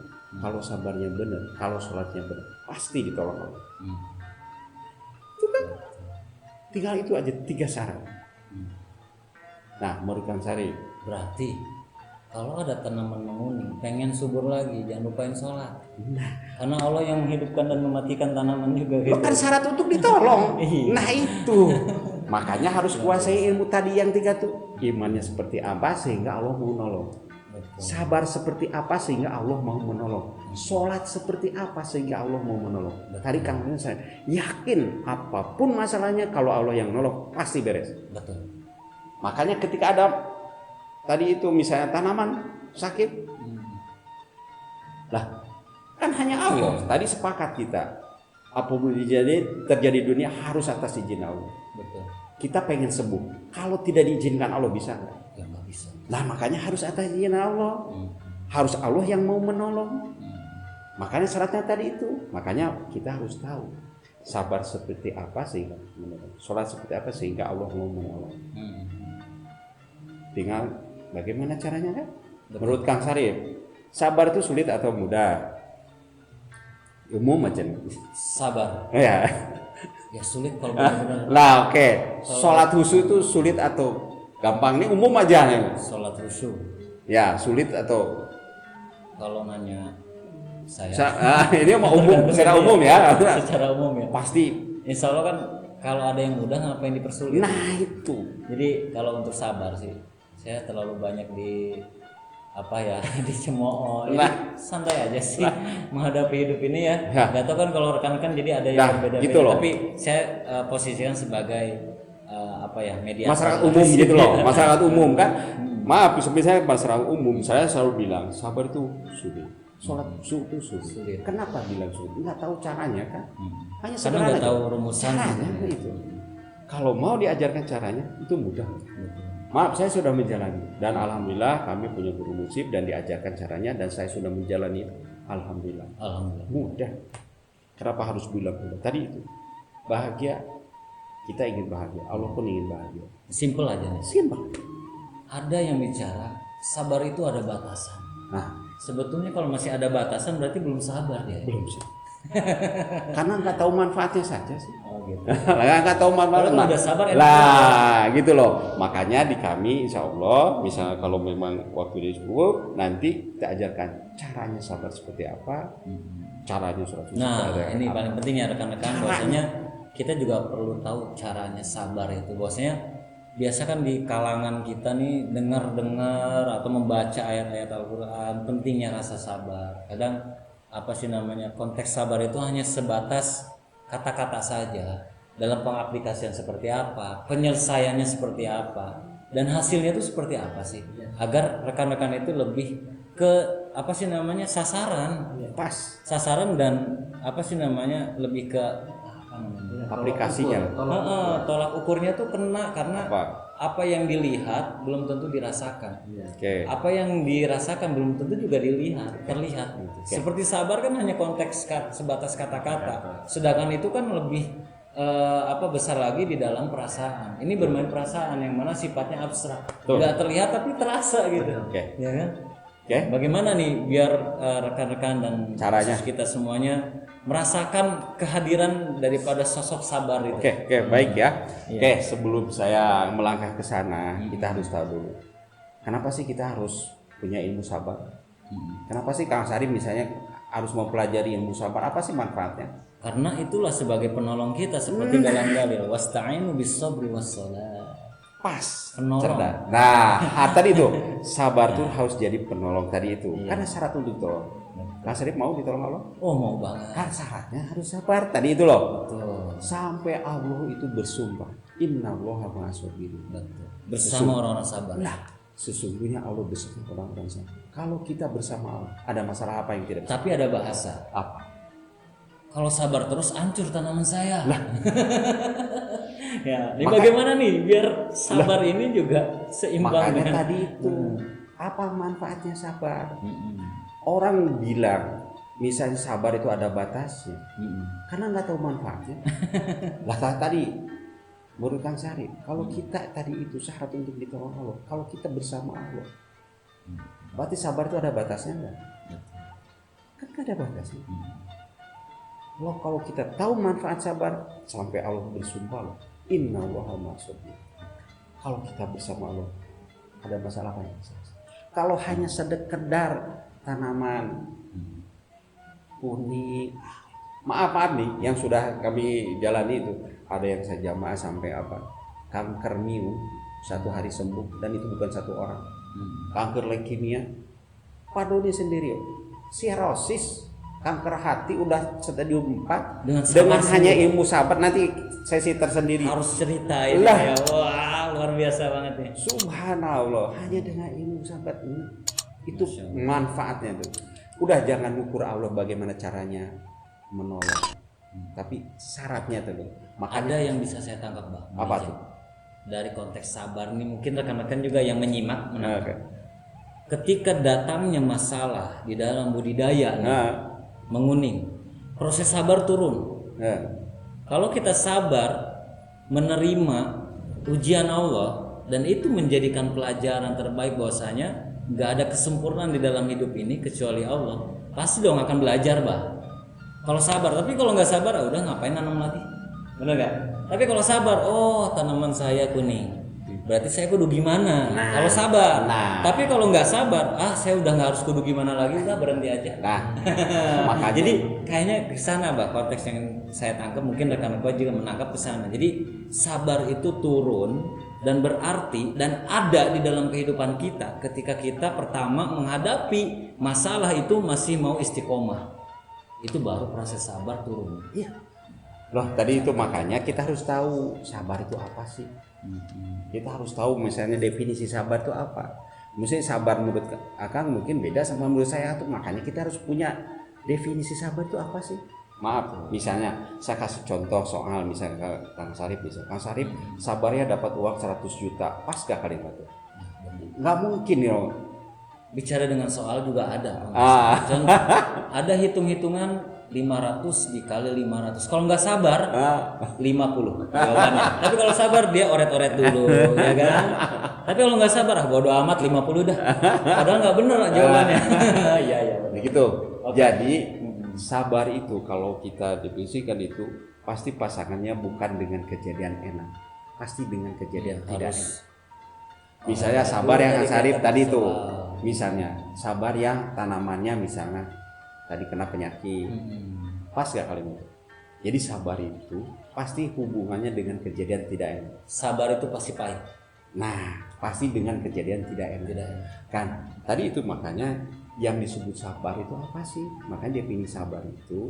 Kalau sabarnya benar, kalau sholatnya benar, pasti ditolong Allah. Itu kan tinggal itu aja 3 syarat. Nah, menurut Kang Sarip, Berarti kalau ada tanaman menguning, pengen subur lagi, jangan lupain sholat. Karena Allah yang menghidupkan dan mematikan tanaman juga. Gitu. bukan syarat untuk ditolong. Iya. Nah itu Makanya harus kuasai ilmu tadi yang 3 tuh. Imannya seperti apa sehingga Allah mau menolong. Sabar seperti apa sehingga Allah mau menolong. Sholat seperti apa sehingga Allah mau menolong. Tadi Kang saya yakin apapun masalahnya kalau Allah yang menolong pasti beres. Betul. Makanya ketika ada tadi itu misalnya tanaman sakit, lah kan hanya Allah. Tadi sepakat kita. Apapun terjadi di dunia harus atas izin Allah. Betul. Kita pengen sembuh. Kalau tidak diizinkan Allah bisa nggak? Ya nggak bisa. Nah makanya harus atas izin Allah. Harus Allah yang mau menolong. Makanya syaratnya tadi itu. Makanya kita harus tahu sabar seperti apa sehingga menolong. Sholat seperti apa sehingga Allah mau menolong. Tinggal bagaimana caranya kan? Menurut Kang Sarif, sabar itu sulit atau mudah? Umum aja. Sabar. Ya. Ya sulit kalau benar-benar. Lah oke. Sholat khusyuk itu sulit atau gampang? Ini umum aja nih. Sholat khusyuk. Ya sulit atau Kalau nanya saya. ini mah umum, secara umum ya. Secara umum ya. Pasti. Insya Allah kan kalau ada yang mudah ngapain dipersulit. Nah itu. Jadi kalau untuk sabar sih, saya terlalu banyak dicemooh. Jadi santai aja sih menghadapi hidup ini ya. Gak tau kan kalau rekan-rekan jadi ada yang berbeda-beda. Gitu loh. Tapi saya posisikan sebagai mediator. Masyarakat umum gitu loh. Masyarakat umum kan. Maaf, misalnya masyarakat umum saya selalu bilang sabar itu sulit. Sholat itu sulit. Kenapa bilang sulit? Nggak tahu caranya kan? Hanya Karena sederhana nggak tahu rumusan. caranya itu. Kalau mau diajarkan caranya itu mudah. Maaf, saya sudah menjalani dan alhamdulillah kami punya guru musib dan diajarkan caranya dan saya sudah menjalani. Alhamdulillah. Mudah. Kenapa harus bilang mudah? Tadi itu bahagia. Kita ingin bahagia. Allah pun ingin bahagia. Simple aja nih. Simpel. Ada yang bicara sabar itu ada batasan. Nah, sebetulnya kalau masih ada batasan berarti belum sabar dia. belum sih. Karena nggak tahu manfaatnya saja sih. Oh gitu. Nggak tahu manfaatnya. Kalau udah sabar lah, gitu loh. Makanya di kami, insya Allah, misalnya kalau memang waktu cukup, nanti kita ajarkan caranya sabar seperti apa, caranya sholat. Nah, ini paling penting ya rekan-rekan. Bahwasanya kita juga perlu tahu caranya sabar itu. Bahwasanya biasa kan di kalangan kita nih dengar-dengar atau membaca ayat-ayat Al-Quran pentingnya rasa sabar. Kadang konteks sabar itu hanya sebatas kata-kata saja. Dalam pengaplikasian seperti apa, penyelesaiannya seperti apa, dan hasilnya itu seperti apa sih? Agar rekan-rekan itu lebih ke sasaran, sasaran dan lebih ke aplikasinya. Tolak ukurnya tuh kena karena apa yang dilihat belum tentu dirasakan. Apa yang dirasakan belum tentu juga terlihat. Seperti sabar kan hanya konteks sebatas kata-kata. Sedangkan itu kan lebih besar lagi di dalam perasaan. Ini bermain perasaan yang mana sifatnya abstrak. Tidak terlihat tapi terasa gitu. Ya kan? Bagaimana nih biar rekan-rekan dan caranya kita semuanya merasakan kehadiran daripada sosok sabar itu. Baik ya. Sebelum saya melangkah ke sana, kita harus tahu dulu. Kenapa sih kita harus punya ilmu sabar? Kenapa sih Kang Sarif misalnya harus mempelajari ilmu sabar? Apa sih manfaatnya? Karena itulah sebagai penolong kita seperti dalam dalil wasta'inu bis-sabri was-shalah. Pas, penolong. Nah, tadi itu sabar tuh harus jadi penolong tadi itu. Karena syarat untuk ditolong. Kang Sarif mau ditolong Allah? Oh, mau banget. Kan syaratnya harus sabar tadi itu loh. Betul. Sampai Allah itu bersumpah, innallaha ma'as-sabirin. Betul. Bersama orang-orang sabar. Nah, sesungguhnya Allah bersama orang-orang sabar. Kalau kita bersama Allah, ada masalah apa yang tidak bisa? Tapi ada bahasa. Apa? Kalau sabar terus hancur tanaman saya. Lah. Ya, ini bagaimana nih biar sabar ini juga seimbang makanya dengan tadi itu apa manfaatnya sabar? Orang bilang misalnya sabar itu ada batasnya, karena nggak tahu manfaatnya. Lah tadi menurut Kang Sarif, kalau kita tadi itu syarat untuk ditolong Allah, kalau kita bersama Allah, berarti sabar itu ada batasnya nggak? Kan nggak ada batasnya. Kalau kita tahu manfaat sabar, sampai Allah bersumpah loh, innallaha ma'as-sabirin. Kalau kita bersama Allah, ada masalah apa yang kalau hanya sekedar tanaman kuning, maaf nih, yang sudah kami jalani itu ada yang saya jamaah sampai kanker miu 1 hari sembuh, dan itu bukan 1 orang. Kanker leukemia padoni sendiri, sirosis, kanker hati udah stadium 4 dengan hanya ilmu sahabat. Nanti sesi tersendiri harus ceritain lah. Ya. Wah, luar biasa banget nih. Subhanallah, hanya dengan ilmu sahabat ini itu manfaatnya tuh. Udah jangan ukur Allah bagaimana caranya menolong, tapi syaratnya tuh. Ada yang bisa saya tangkap, Bang. Apa tuh? Dari konteks sabar nih, mungkin rekan-rekan juga yang menyimak menangkap. Okay. Ketika datangnya masalah di dalam budidaya menguning, proses sabar turun. Kalau kita sabar menerima ujian Allah, dan itu menjadikan pelajaran terbaik bahwasanya nggak ada kesempurnaan di dalam hidup ini kecuali Allah, pasti dong akan belajar, Bah. Kalau sabar, tapi kalau nggak sabar, udah ngapain nanam lagi, benar nggak? Tapi kalau sabar, oh tanaman saya kuning, berarti saya kudu gimana? Kalau sabar. Tapi kalau nggak sabar, saya udah nggak harus kudu gimana lagi, udah berhenti aja. Makanya. Jadi kayaknya ke sana, Bah, konteks yang saya tangkap, mungkin rekan-rekan juga menangkap ke sana. Jadi sabar itu turun dan berarti dan ada di dalam kehidupan kita ketika kita pertama menghadapi masalah itu masih mau istiqomah. Itu baru proses sabar turun. Iya. Loh, tadi itu makanya kita harus tahu sabar itu apa sih. Kita harus tahu misalnya definisi sabar itu apa. Misalnya sabar menurut Akang mungkin beda sama menurut saya tuh, makanya kita harus punya definisi sabar itu apa sih. Maaf, misalnya saya kasih contoh soal misalnya Kang Sarip, Kang Sarip sabarnya dapat uang 100 juta, pas gak kalimat itu? Nggak mungkin ya. Bicara dengan soal juga ada. Contoh, ada hitung-hitungan 500 dikali 500. Kalau nggak sabar 50 jawabannya. Tapi kalau sabar dia oret-oret dulu, ya kan? Tapi kalau nggak sabar bodo amat 50 dah. Padahal nggak bener jawabannya. Iya ya. Begitu. Jadi sabar itu kalau kita definisikan itu pasti pasangannya bukan dengan kejadian enak, pasti dengan kejadian tidak enak. Misalnya sabar yang Kang Sarip tadi itu, misalnya sabar yang tanamannya misalnya tadi kena penyakit, pas gak kalimat itu? Jadi sabar itu pasti hubungannya dengan kejadian tidak enak. Sabar itu pasti pahit. Nah, pasti dengan kejadian tidak enak. Kan tadi itu makanya yang disebut sabar itu apa sih? Makanya definisi sabar itu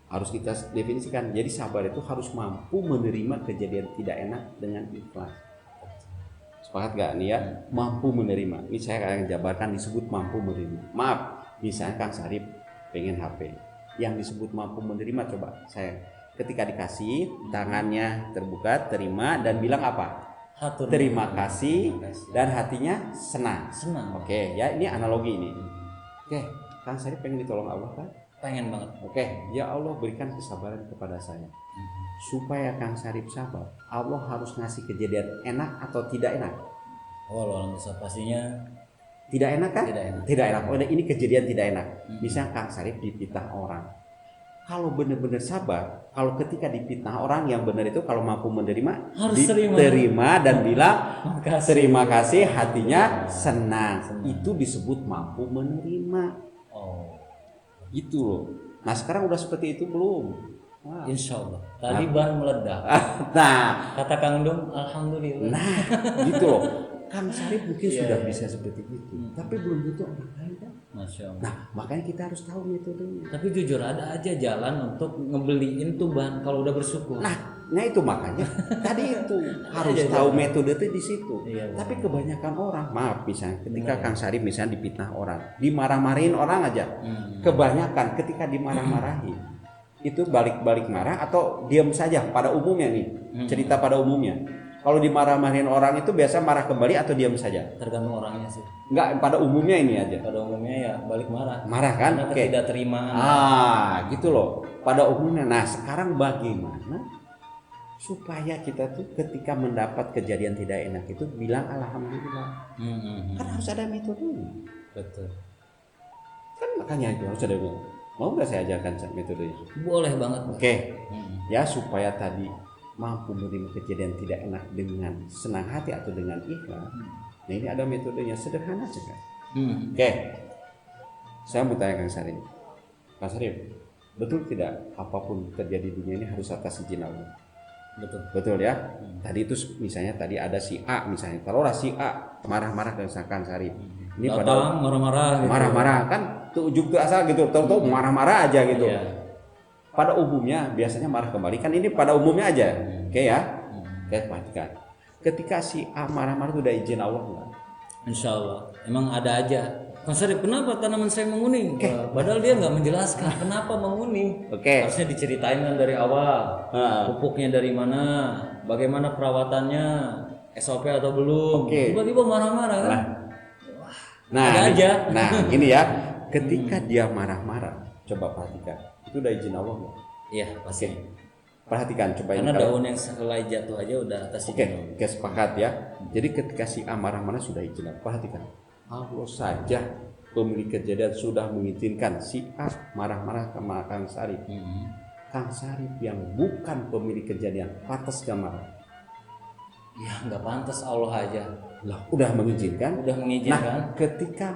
harus kita definisikan. Jadi sabar itu harus mampu menerima kejadian tidak enak dengan ikhlas. Sepakat gak nih ya? Mampu menerima. Ini saya akan jabarkan disebut mampu menerima. Maaf, misalnya Kang Sarip pengen HP. Yang disebut mampu menerima, coba saya ketika dikasih tangannya terbuka, terima dan bilang apa? Terima kasih dan hatinya senang. Oke, ya ini analogi ini. Oke, Kang Sarip pengen ditolong Allah kan? Pengen banget. Oke, ya Allah berikan kesabaran kepada saya. Supaya Kang Sarip sabar, Allah harus ngasih kejadian enak atau tidak enak? Allah pastinya tidak enak kan? Tidak enak. Oh, ini kejadian tidak enak. Misalnya Kang Sarip dipitnah orang. Kalau benar-benar sabar, kalau ketika dipitnah orang yang benar itu kalau mampu menerima, harus diterima dan bilang terima kasih, hatinya senang. Itu disebut mampu menerima. Itu loh. Nah sekarang udah seperti itu belum? Insya Allah. Taliban meledak. Nah, kata Kang Dung, alhamdulillah. Nah, gitu loh. Kang Sarip mungkin sudah bisa seperti itu, tapi belum tentu orang lain kan. Masya Allah. Nah, makanya kita harus tahu metodenya. Tapi jujur ada aja jalan untuk ngebeliin tuh ban kalau udah bersyukur. Nah itu makanya tadi itu harus tahu metode itu di situ. Tapi kebanyakan orang, maaf misalnya ketika Kang Sarip misalnya dipitnah orang, dimarah-marahin orang aja. Kebanyakan ketika dimarah-marahin itu balik-balik marah atau diam saja pada umumnya nih. Cerita pada umumnya. Kalau dimarah-marahin orang itu biasa marah kembali atau diam saja? Tergantung orangnya sih. Enggak, pada umumnya ini aja. Pada umumnya ya balik marah. Marah kan? Karena ketidakterimaan. Gitu loh. Pada umumnya. Nah, sekarang bagaimana supaya kita tuh ketika mendapat kejadian tidak enak itu bilang alhamdulillah. Kan harus ada metodenya. Betul. Kan makanya itu harus ada metode. Mau nggak saya ajarkan metode itu? Boleh banget. Oke. Ya supaya tadi mampu menerima kejadian tidak enak dengan senang hati atau dengan ikhlas. Nah ini ada metodenya, sederhana saja. Oke. Saya mau tanya Kang Sarip. Kang Sarip, betul tidak apapun terjadi di dunia ini harus atas izin Allah? Betul ya. Tadi itu misalnya tadi ada si A misalnya. Taruhlah si A marah-marah ke Kang Sarip. Ini pada marah-marah gitu. Marah-marah kan tuh ujuk tuh asal gitu. Tahu-tahu marah-marah aja gitu. Iya. Pada umumnya biasanya marah kembali kan ini pada umumnya aja. Oke ya. Oke, perhatikan. Ketika si A marah-marah itu udah izin Allah enggak? Insya Allah. Emang ada aja. Mas Sarip, kenapa tanaman saya menguning? Padahal dia nggak menjelaskan kenapa menguning. Oke. Harusnya diceritain kan dari awal. Pupuknya dari mana? Bagaimana perawatannya? SOP atau belum? Oke. Tiba-tiba marah-marah kan? Nah, ada aja. Nah, gini ya. Ketika dia marah-marah, coba perhatikan. Itu udah izin Allah nggak? Iya, pasti. Perhatikan coba Karena ini. daun yang selai jatuh aja udah atas izin Allah. Oke, sepakat ya. Jadi ketika si A marah-marah sudah izin Allah. Perhatikan. Allah saja pemilik kejadian sudah mengizinkan si A marah-marah sama Kang Sarip. Kang Sarip yang bukan pemilik kejadian pantas gak marah? Ya nggak pantas, Allah aja. Lah, udah mengizinkan. Udah mengizinkan. Nah, ketika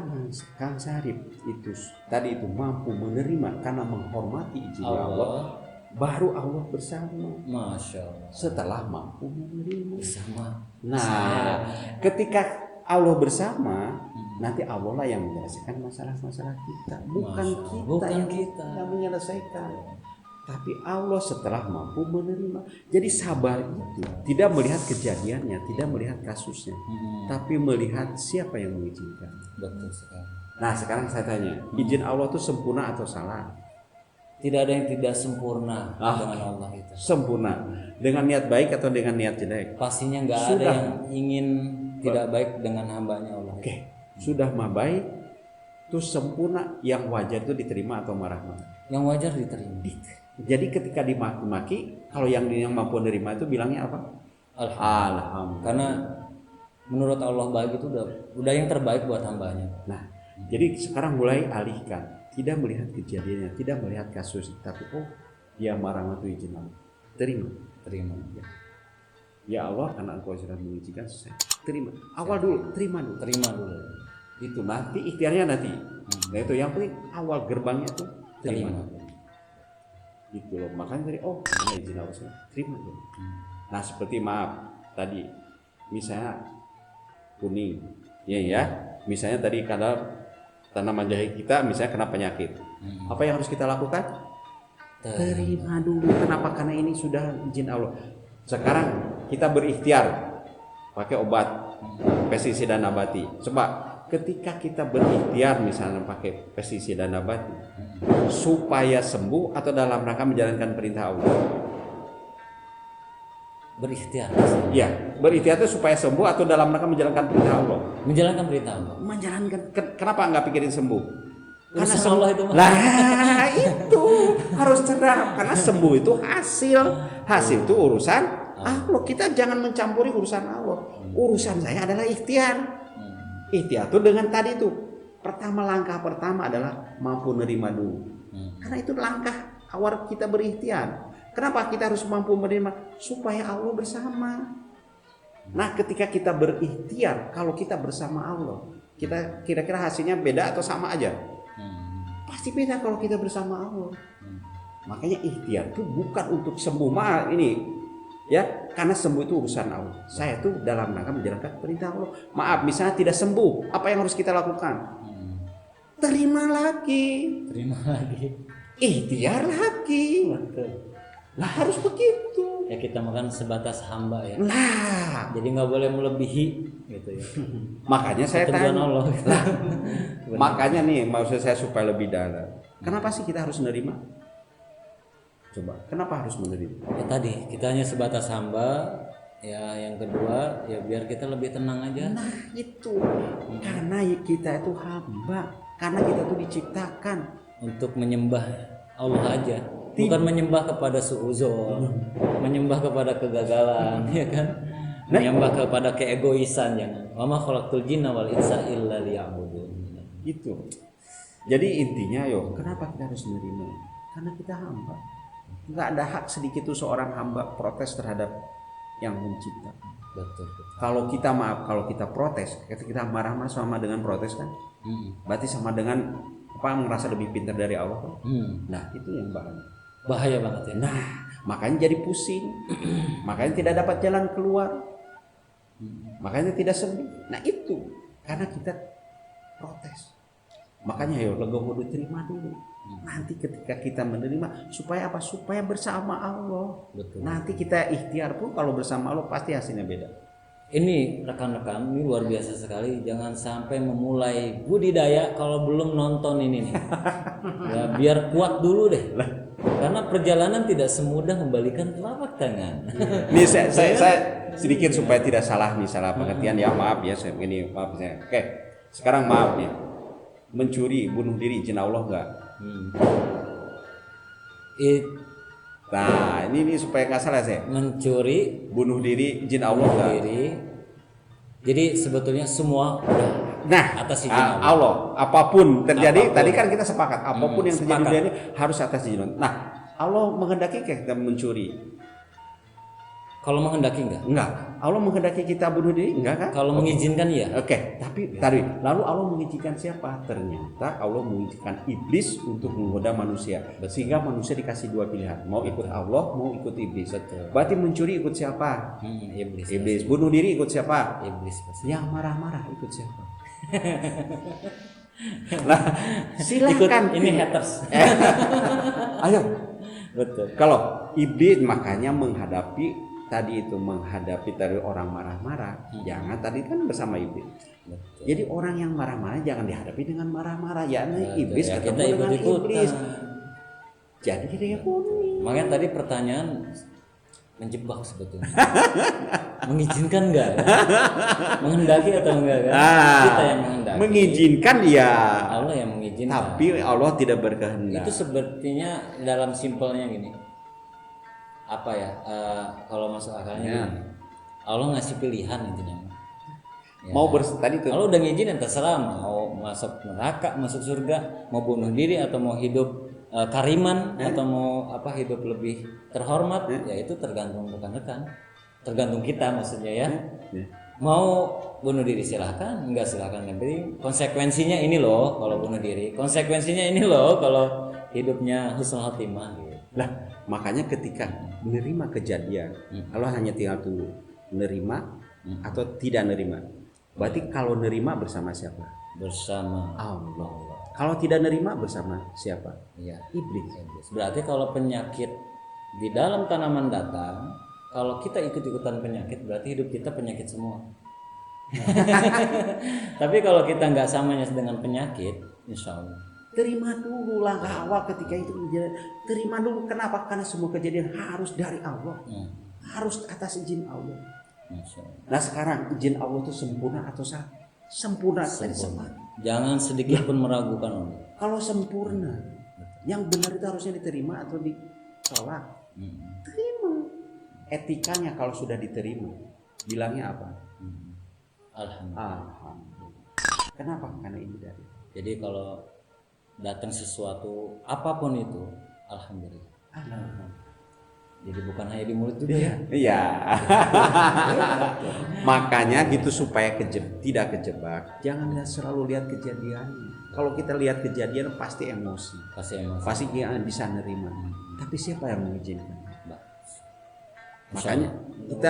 Kang Sarip itu tadi itu mampu menerima karena menghormati izin Allah, baru Allah bersama. Masya Allah. Setelah mampu menerima Bersama. Nah, ketika Allah bersama, nanti Allah lah yang menyelesaikan masalah-masalah kita, bukan kita yang menyelesaikan. Tapi Allah setelah mampu menerima. Jadi sabar itu tidak melihat kejadiannya, tidak melihat kasusnya, tapi melihat siapa yang mengizinkan. Betul sekali. Nah, sekarang saya tanya, izin Allah itu sempurna atau salah? Tidak ada yang tidak sempurna dengan Allah itu. Sempurna. Dengan niat baik atau dengan niat jelek? Pastinya nggak ada yang ingin tidak baik dengan hambanya Allah. Oke, sudah mah baik, itu sempurna. Yang wajar itu diterima atau marah-marah? Yang wajar diterima. Jadi ketika dimaki-maki, kalau yang mampu menerima itu bilangnya apa? Alhamdulillah. Karena menurut Allah baik itu udah yang terbaik buat hambanya. Nah, jadi sekarang mulai alihkan, tidak melihat kejadiannya, tidak melihat kasus, tapi dia marah-marah itu izin Allah. Terima. Ya. Ya Allah, karena Engkau sudah mengizinkan, selesai. Terima. Awal dulu, terima dulu. Itu nanti ikhtiarnya nanti. Nah itu yang penting awal gerbangnya tuh terima. Gitu loh. Makanya tadi karena izin Allah, terima dulu. Nah seperti maaf tadi, misalnya kuning, ya. Misalnya tadi kalau tanaman jahe kita misalnya kena penyakit, apa yang harus kita lakukan? Terima dulu. Kenapa? Karena ini sudah izin Allah. Sekarang kita berikhtiar pakai obat pestisida nabati. Coba ketika kita berikhtiar misalnya pakai pestisida nabati supaya sembuh atau dalam rangka menjalankan perintah Allah. Berikhtiar. Ya, berikhtiar itu supaya sembuh atau dalam rangka menjalankan perintah Allah. Menjalankan perintah Allah. Menjalankan. Kenapa nggak pikirin sembuh? Karena Urusan Allah itu. Lah itu harus cerdas. Karena sembuh itu hasil itu urusan Allah. Kita jangan mencampuri urusan Allah. Urusan saya adalah ikhtiar. Ikhtiar itu dengan tadi itu. Langkah pertama adalah mampu nerima dulu. Karena itu langkah awal kita berikhtiar. Kenapa kita harus mampu menerima? Supaya Allah bersama. Nah, ketika kita berikhtiar, kalau kita bersama Allah, kita kira-kira hasilnya beda atau sama aja? Pasti beda kalau kita bersama Allah. Makanya ikhtiar itu bukan untuk sembuh ini, ya, karena sembuh itu urusan Allah. Saya tuh dalam rangka menjalankan perintah Allah. Maaf, misalnya tidak sembuh, apa yang harus kita lakukan? Terima lagi. Ikhtiar lagi. Lah harus begitu. Ya kita makan sebatas hamba ya. Nah, jadi nggak boleh melebihi gitu ya. Makanya saya Ketentuan tanya. Allah. Makanya nih maksud saya supaya lebih dalam. Kenapa sih kita harus menerima? Coba, kenapa harus menerima? Ya tadi kita hanya sebatas hamba. Ya yang kedua ya biar kita lebih tenang aja. Nah itu karena kita itu hamba, karena kita tuh diciptakan untuk menyembah Allah aja. Bukan menyembah kepada suuzon, menyembah kepada kegagalan, ya kan? Menyembah kepada keegoisan, jangan. Wa ma khalaqtul jinna wal insa illa liya'budun. Itu. Jadi intinya kenapa kita harus menerima? Karena kita hamba. Enggak ada hak sedikit tuh seorang hamba protes terhadap yang mencipta. Betul. Kalau kita protes, kita marah-marah sama dengan protes kan? Berarti sama dengan merasa lebih pintar dari Allah kan? Hmm. Nah itu yang bahaya. Bahaya banget ya. Nah Makanya jadi pusing, makanya tidak dapat jalan keluar, makanya tidak sembuh. Nah itu karena kita protes. Makanya ya legowo diterima dulu. Nanti ketika kita menerima supaya apa? Supaya bersama Allah. Betul. Nanti kita ikhtiar pun kalau bersama Allah pasti hasilnya beda. Ini rekan-rekan, ini luar biasa sekali. Jangan sampai memulai budidaya kalau belum nonton ini nih. Ya, biar kuat dulu deh. Karena perjalanan tidak semudah membalikan telapak tangan. Ini saya sedikit supaya tidak salah nih, salah pengertian ya, maaf ya saya ini maaf saya. Oke. Sekarang maaf ya. Mencuri, bunuh diri izin Allah enggak? Nah, ini supaya nggak salah saya. Mencuri, Bunuh diri izin Allah enggak? diri. Jadi sebetulnya semua udah Nah, atas izin Allah. Allah, apapun terjadi, Apapun. tadi kan kita sepakat, apapun yang terjadi sepakat. di dunia ini harus atas izin Allah. Nah, Allah menghendaki kita mencuri, Kalau menghendaki enggak? enggak. Allah menghendaki kita bunuh diri, enggak kan? Kalau mengizinkan ya. Oke, tapi tadi lalu Allah mengizinkan siapa? Ternyata Allah mengizinkan iblis untuk menggoda manusia, sehingga manusia dikasih dua pilihan, mau ikut Allah, mau ikut iblis. Betul. Berarti mencuri ikut siapa? Iblis. Iblis. Bunuh diri ikut siapa? Iblis pasti. Yang marah-marah ikut siapa? Nah, Ikut silakan ini haters. Ayo, Betul. kalau iblis makanya menghadapi dari orang marah-marah, jangan tadi kan bersama iblis. Betul. Jadi orang yang marah-marah jangan dihadapi dengan marah-marah, ya iblis Ya, ketemu kita dengan ikut-ikutan. iblis. Jadi dia kuning. Makanya tadi pertanyaan menjebak sebetulnya. Mengizinkan enggak ya? Menghendaki atau enggak kan? Kita yang menghendaki. Mengizinkan ya. Allah yang mengizinkan. Tapi Allah tidak berkehendak. Itu sepertinya dalam simpelnya gini. Apa ya? Kalau masuk akalnya Ya. gini. Allah ngasih pilihan intinya. Ya. Mau tadi tuh. Kalau udah ngizinin terserah mau masuk neraka, masuk surga, mau bunuh diri atau mau hidup kariman atau mau hidup lebih terhormat, ya itu tergantung rekan-rekan. Tergantung kita maksudnya ya. Mau bunuh diri silahkan, enggak silahkan. Yang penting konsekuensinya ini loh kalau bunuh diri. Konsekuensinya ini loh kalau hidupnya husnul khotimah gitu. Lah, makanya ketika menerima kejadian, Allah hanya tinggal tunggu menerima atau tidak nerima. Berarti kalau nerima bersama siapa? Bersama Allah. Kalau tidak nerima bersama siapa? ya Iblis. berarti kalau penyakit di dalam tanaman datang, kalau kita ikut-ikutan penyakit berarti hidup kita penyakit semua. Tapi kalau kita nggak samanya dengan penyakit, insya Allah. Terima dulu langkah awal ketika itu kejadian. Terima dulu. Kenapa? Karena semua kejadian harus dari Allah. Harus atas izin Allah. Masya Allah. Nah sekarang izin Allah itu sempurna atau salah? Sempurna. Jangan sedikit pun meragukan Allah. Kalau sempurna, yang benar itu harusnya diterima atau ditolak? Terima. Etikanya kalau sudah diterima, bilangnya apa? Alhamdulillah. Kenapa? Karena ini dari. Jadi kalau datang sesuatu apapun itu, alhamdulillah. Jadi bukan hanya di mulut juga ya. Iya. Makanya gitu supaya tidak kejebak. Jangan selalu lihat kejadian. Kalau kita lihat kejadian pasti emosi. Pasti kita bisa nerima. Tapi siapa yang mengizinkan? Makanya kita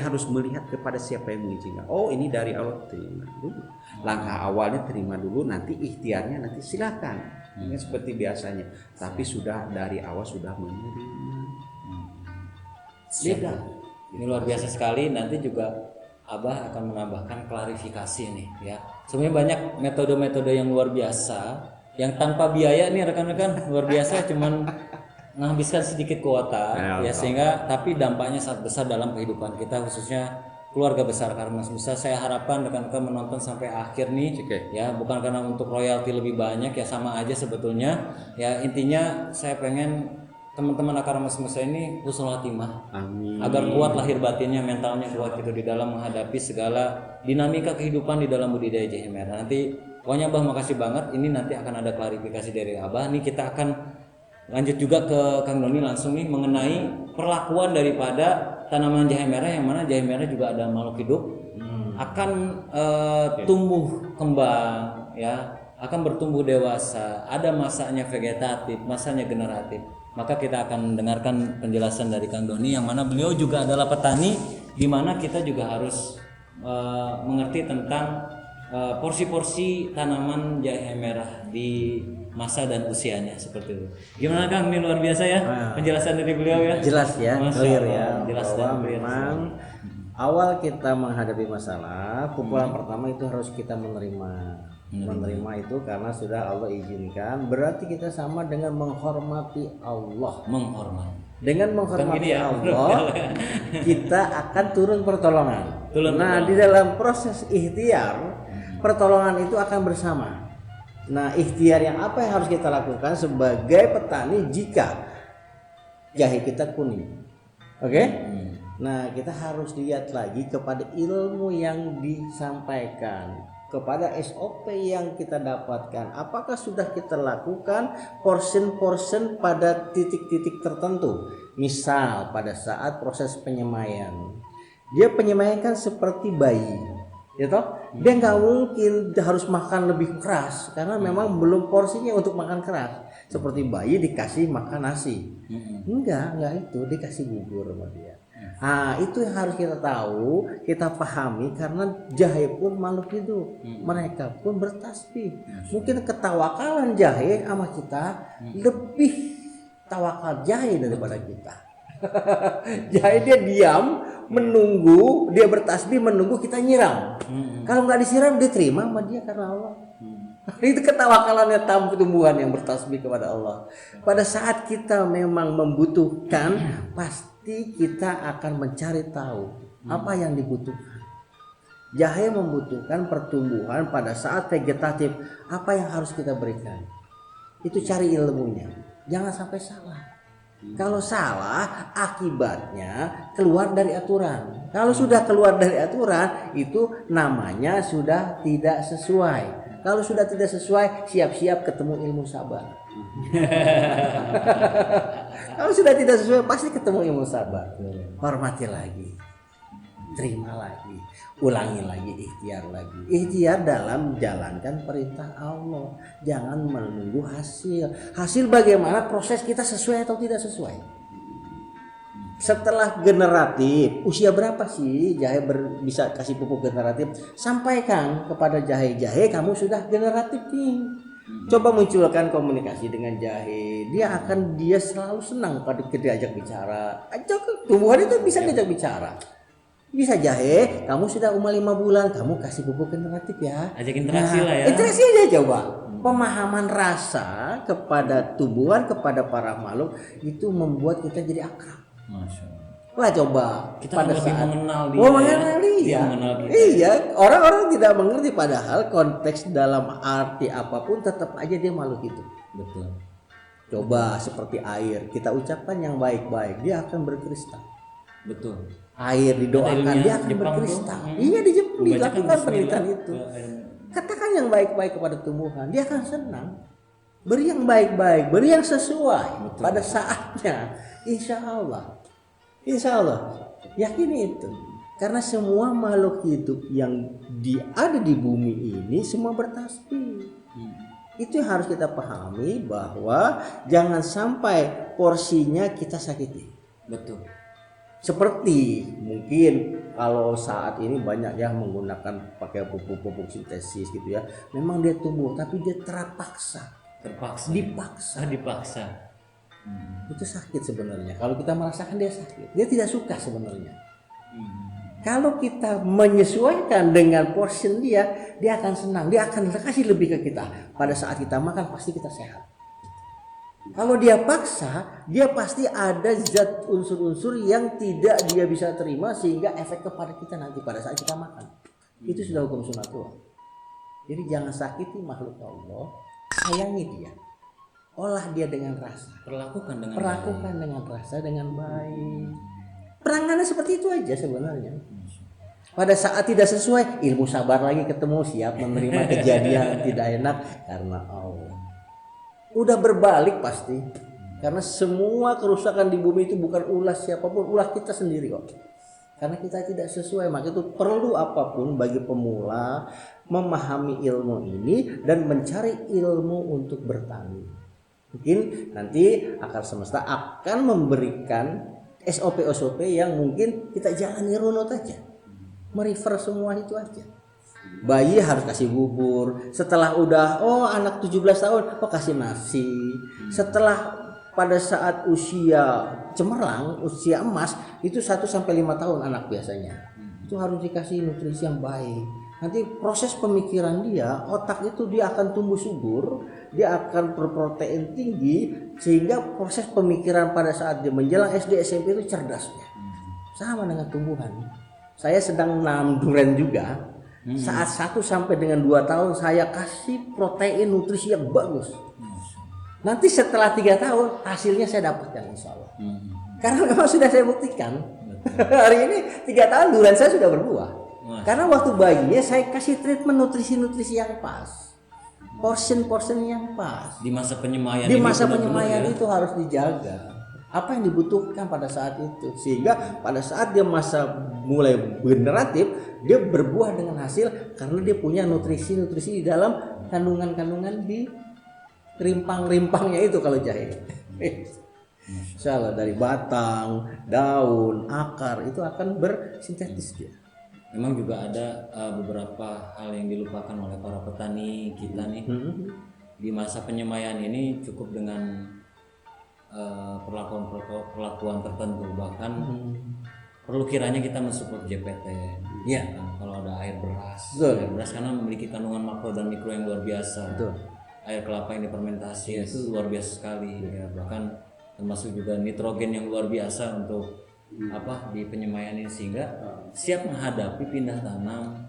harus melihat kepada siapa yang mengizinkan. Oh ini dari Allah, terima dulu. Langkah awalnya terima dulu, nanti ikhtiarnya nanti silakan. Ini seperti biasanya. Tapi sudah dari awal sudah menerima. Beda. Ini luar biasa sekali. Nanti juga Abah akan menambahkan klarifikasi nih ya. Sebenarnya banyak metode-metode yang luar biasa yang tanpa biaya nih rekan-rekan, luar biasa, cuman menghabiskan sedikit kuota ya sehingga tapi dampaknya sangat besar dalam kehidupan kita, khususnya keluarga besar Karmas Musa. Saya harapkan rekan-rekan menonton sampai akhir nih ya, bukan karena untuk royalti lebih banyak ya, sama aja sebetulnya ya. Intinya saya pengen teman-teman Karmas Musa ini husnul khotimah, agar kuat lahir batinnya, mentalnya kuat gitu di dalam menghadapi segala dinamika kehidupan di dalam budidaya jahe merah. Nanti pokoknya Abah makasih banget. Ini nanti akan ada klarifikasi dari Abah. Nih kita akan lanjut juga ke Kang Doni langsung nih mengenai perlakuan daripada tanaman jahe merah, yang mana jahe merah juga ada makhluk hidup, akan tumbuh kembang ya, akan bertumbuh dewasa, ada masanya vegetatif, masanya generatif. maka kita akan mendengarkan penjelasan dari Kang Doni yang mana beliau juga adalah petani, di mana kita juga harus mengerti tentang porsi-porsi tanaman jahe merah di masa dan usianya seperti itu. Gimana Kang? Ini luar biasa ya penjelasan dari beliau ya. Jelas ya, Masya clear Allah, ya. jelas Bahwa dan clear. memang awal kita menghadapi masalah, pukulan pertama itu harus kita menerima. Menerima itu karena sudah Allah izinkan, berarti kita sama dengan menghormati Allah. Menghormati. Dengan menghormati ya. Allah, kita akan turun pertolongan. Turun Nah, di dalam proses ikhtiar, pertolongan itu akan bersama. Nah, ikhtiar yang apa yang harus kita lakukan sebagai petani jika jahe kita kuning? Oke? Nah, kita harus lihat lagi kepada ilmu yang disampaikan, kepada SOP yang kita dapatkan. Apakah sudah kita lakukan portion pada titik-titik tertentu? Misal pada saat proses penyemaian, dia penyemaian kan seperti bayi, ya toh? Dia nggak mungkin harus makan lebih keras karena memang belum porsinya untuk makan keras. Seperti bayi dikasih makan nasi, enggak itu dikasih bubur sama dia. Nah, itu yang harus kita tahu, kita pahami karena jahe pun makhluk hidup. Mereka pun bertasbih. Mungkin ketawakalan jahe sama kita lebih tawakal jahe daripada kita. Jahe dia diam, menunggu, dia bertasbih menunggu kita nyiram. Kalau nggak disiram dia terima sama dia karena Allah. Itu ketawakalannya tumbuhan yang bertasbih kepada Allah. Pada saat kita memang membutuhkan, pasti kita akan mencari tahu apa yang dibutuhkan. Jahe membutuhkan pertumbuhan pada saat vegetatif. Apa yang harus kita berikan? Itu cari ilmunya. Jangan sampai salah. Kalau salah, akibatnya keluar dari aturan. Kalau sudah keluar dari aturan, itu namanya sudah tidak sesuai. Kalau sudah tidak sesuai, siap-siap ketemu ilmu sabar. Kalau sudah tidak sesuai, pasti ketemu ilmu sabar. Hormati lagi, terima lagi, ulangi lagi, ikhtiar lagi. Ikhtiar dalam menjalankan perintah Allah. Jangan menunggu hasil. Hasil bagaimana proses kita sesuai atau tidak sesuai. Setelah generatif, usia berapa sih jahe bisa kasih pupuk generatif? Sampaikan kepada jahe-jahe kamu sudah generatif nih. Coba munculkan komunikasi dengan jahe. Dia selalu senang pada diajak bicara. Ajak tumbuhan itu bisa diajak bicara. Bisa jahe, kamu sudah umur 5 bulan, kamu kasih pupuk generatif ya. Ajak interaksi lah ya. Interaksi aja coba. Pemahaman rasa kepada tumbuhan, kepada para makhluk itu membuat kita jadi akrab. Masya Allah. Lah coba Kita pada lebih saat mengenal dia. mengenal dia. Dia mengenal kita. Iya, orang-orang tidak mengerti padahal konteks dalam arti apapun tetap aja dia makhluk itu. Betul. Coba seperti air, kita ucapkan yang baik-baik, dia akan berkristal. Betul. Air didoakan dia akan Jepang berkristal. tuh. Iya di Jepang Membacakan dilakukan bismillah. penelitian itu. Katakan yang baik-baik kepada tumbuhan, dia akan senang. Beri yang baik-baik, beri yang sesuai pada saatnya. Insya Allah, yakini itu. Karena semua makhluk hidup yang ada di bumi ini semua bertasbih. Itu yang harus kita pahami, bahwa jangan sampai porsinya kita sakiti. Betul. Seperti mungkin kalau saat ini banyak yang menggunakan pakai pupuk sintesis gitu ya. Memang dia tumbuh tapi dia terpaksa. Dipaksa. Itu sakit sebenarnya. Kalau kita merasakan dia sakit, dia tidak suka sebenarnya. Kalau kita menyesuaikan dengan portion dia akan senang, dia akan kasih lebih ke kita. Pada saat kita makan pasti kita sehat. Kalau dia paksa, dia pasti ada zat unsur-unsur yang tidak dia bisa terima sehingga efek kepada kita nanti pada saat kita makan. Itu sudah hukum sunatullah. Jadi jangan sakiti makhluk Allah, sayangi dia. Olah dia dengan rasa. Perlakukan dengan rasa, dengan baik. Perangannya seperti itu aja sebenarnya. Pada saat tidak sesuai, ilmu sabar lagi ketemu, siap menerima kejadian tidak enak karena Allah. Udah berbalik pasti. Karena semua kerusakan di bumi itu bukan ulah siapapun, ulah kita sendiri kok. Karena kita tidak sesuai, maka itu perlu apapun bagi pemula memahami ilmu ini dan mencari ilmu untuk bertani. Mungkin nanti akar semesta akan memberikan SOP yang mungkin kita jalani runut aja, merefer semua itu aja. Bayi harus kasih bubur, setelah udah anak 17 tahun kasih nasi, setelah pada saat usia cemerlang, usia emas itu 1-5 tahun anak biasanya itu harus dikasih nutrisi yang baik. Nanti proses pemikiran dia, otak itu dia akan tumbuh subur, dia akan berprotein tinggi, sehingga proses pemikiran pada saat dia menjelang SD SMP itu cerdas ya. Sama dengan tumbuhan. Saya sedang nanam durian juga. Saat 1 sampai dengan 2 tahun saya kasih protein nutrisi yang bagus. Nanti setelah 3 tahun hasilnya saya dapatkan insya Allah. Karena memang sudah saya buktikan. Hari ini 3 tahun durian saya sudah berbuah. Karena waktu bayinya saya kasih treatment nutrisi yang pas, portion yang pas. Di masa penyemayan. Di masa penyemayan itu harus dijaga. Apa yang dibutuhkan pada saat itu, sehingga pada saat dia masa mulai generatif dia berbuah dengan hasil karena dia punya nutrisi di dalam kandungan di rimpang-rimpangnya itu kalau jahe. Insyaallah dari batang, daun, akar itu akan bersintetis dia. Memang juga ada beberapa hal yang dilupakan oleh para petani kita nih. Di masa penyemayan ini cukup dengan perlakuan tertentu, bahkan perlu kiranya kita mensupport JPT. Iya. Kalau ada air beras, Betul. air beras karena memiliki kandungan makro dan mikro yang luar biasa. Betul. Air kelapa yang difermentasi itu luar biasa sekali, ya. Bahkan termasuk juga nitrogen yang luar biasa untuk di penyemayan ini, sehingga siap menghadapi pindah tanam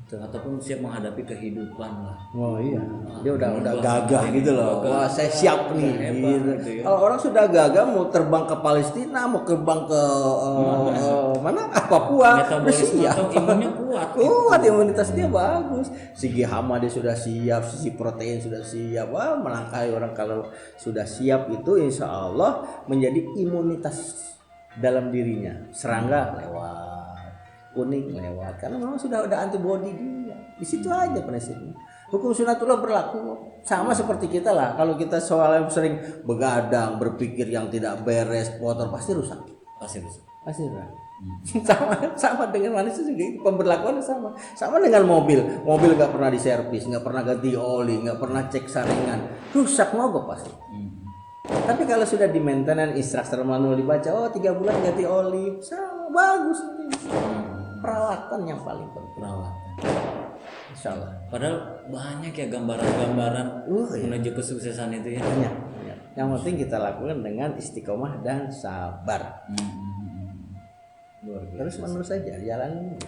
ataupun siap menghadapi kehidupan lah. Oh iya, dia udah gagah gitu loh. Wah, saya siap nih. Gitu. Gitu ya. Kalau orang sudah gagah mau terbang ke Palestina, mau terbang ke mana? Papua, Metabolisme siap. atau imunnya kuat. Kuat, imunitas dia bagus. Segi hama dia sudah siap, sisi protein sudah siap. Wah, melangkahi orang kalau sudah siap itu insya Allah menjadi imunitas dalam dirinya. Serangga lewat, kuning lewat, karena memang sudah ada antibody dia. Di situ aja prinsipnya. Hukum sunatullah berlaku sama seperti kita lah. Kalau kita soal yang sering begadang, berpikir yang tidak beres, kotor, pasti rusak. Pasti rusak. sama dengan manusia juga, pemberlakuan sama dengan mobil nggak pernah diservis, nggak pernah ganti oli, nggak pernah cek saringan, rusak mogok pasti. Tapi kalau sudah di maintenance, instruction manual dibaca, 3 bulan ganti oli, sama bagus. Perawatan yang paling penting. Perawatan. Insyaallah. Padahal banyak ya gambaran-gambaran menuju kesuksesan itu ya. Banyak. Yang penting kita lakukan dengan istiqomah dan sabar. Terus menerus saja jalan.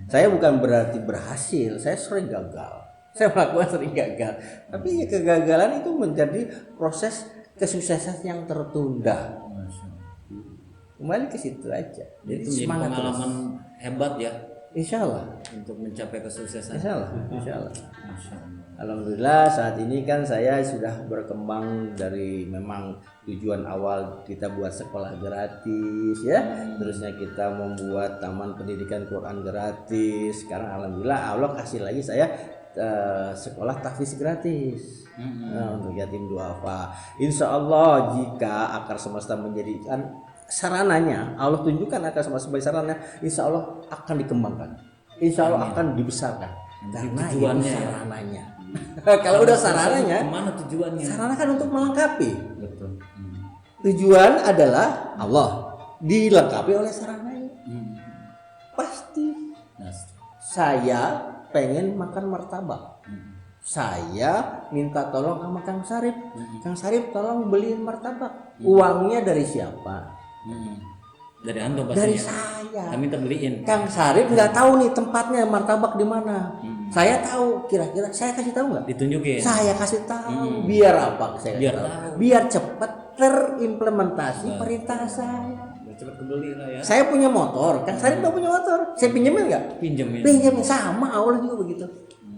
Saya bukan berarti berhasil, saya sering gagal. Saya melakukan sering gagal. Tapi kegagalan itu menjadi proses kesuksesan yang tertunda. Kembali ke situ aja. Jadi Itu semangat pengalaman hebat ya Insya Allah. untuk mencapai kesuksesan. Insya Allah. Masya Allah. Alhamdulillah saat ini kan saya sudah berkembang dari memang tujuan awal kita buat sekolah gratis ya. Terusnya kita membuat taman pendidikan Quran gratis. Sekarang alhamdulillah Allah kasih lagi saya sekolah tahfiz gratis. Untuk yatim duafa. Insya Allah jika akar semesta menjadikan sarananya, Allah tunjukkan akar semesta sebagai sarananya, insya Allah akan dikembangkan, insya Allah akan dibesarkan. Karena tujuannya ini sarananya. Kalau udah sarananya, kemana tujuannya? sarana kan untuk melengkapi. Betul. Tujuan adalah Allah, dilengkapi oleh sarananya. Pasti. Saya pengen makan martabak. Saya minta tolong sama Kang Sarip. Kang Sarip tolong beliin martabak. Uangnya dari siapa? Dari antum pastinya. Dari saya. Kami minta beliin. Kang Sarip nggak tahu nih tempatnya martabak di mana. Saya tahu. Kira-kira saya kasih tahu nggak? Ditunjukin. Saya kasih tahu. Biar apa? Saya Biar tahu. tahu. Biar cepat terimplementasi perintah saya. Biar cepat kebeli lah ya. Saya punya motor. Kang Sarip nggak punya motor. Saya pinjemin nggak? Pinjemin. Pinjemin sama. Awalnya juga begitu.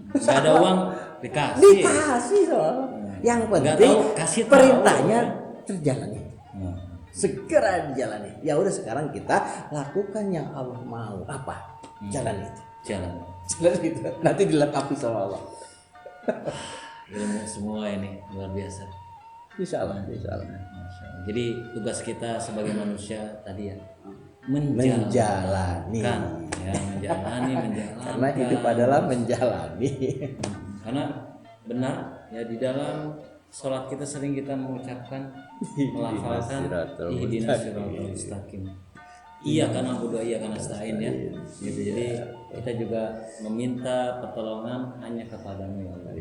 Nggak ada uang dikasih. Dikasih soalnya. Yang Nggak penting tahu, kasih tahu. perintahnya terjalani. Segera dijalani. Ya udah sekarang kita lakukan yang Allah mau. Apa? Jalan itu. Jalan. Jalan itu. Nanti dilengkapi sama Allah. Ilmu semua ini luar biasa. Insya Allah, insya Allah. Masya Allah. Jadi tugas kita sebagai manusia tadi ya Menjalani. ya, menjalani. Karena hidup adalah menjalani. Karena benar ya di dalam sholat kita sering kita mengucapkan melafalkan ihdinas siratal mustaqim. Iya karena berdoa iya karena nasta'in ya. Gitu. Jadi kita juga meminta pertolongan hanya kepadamu ya Allah.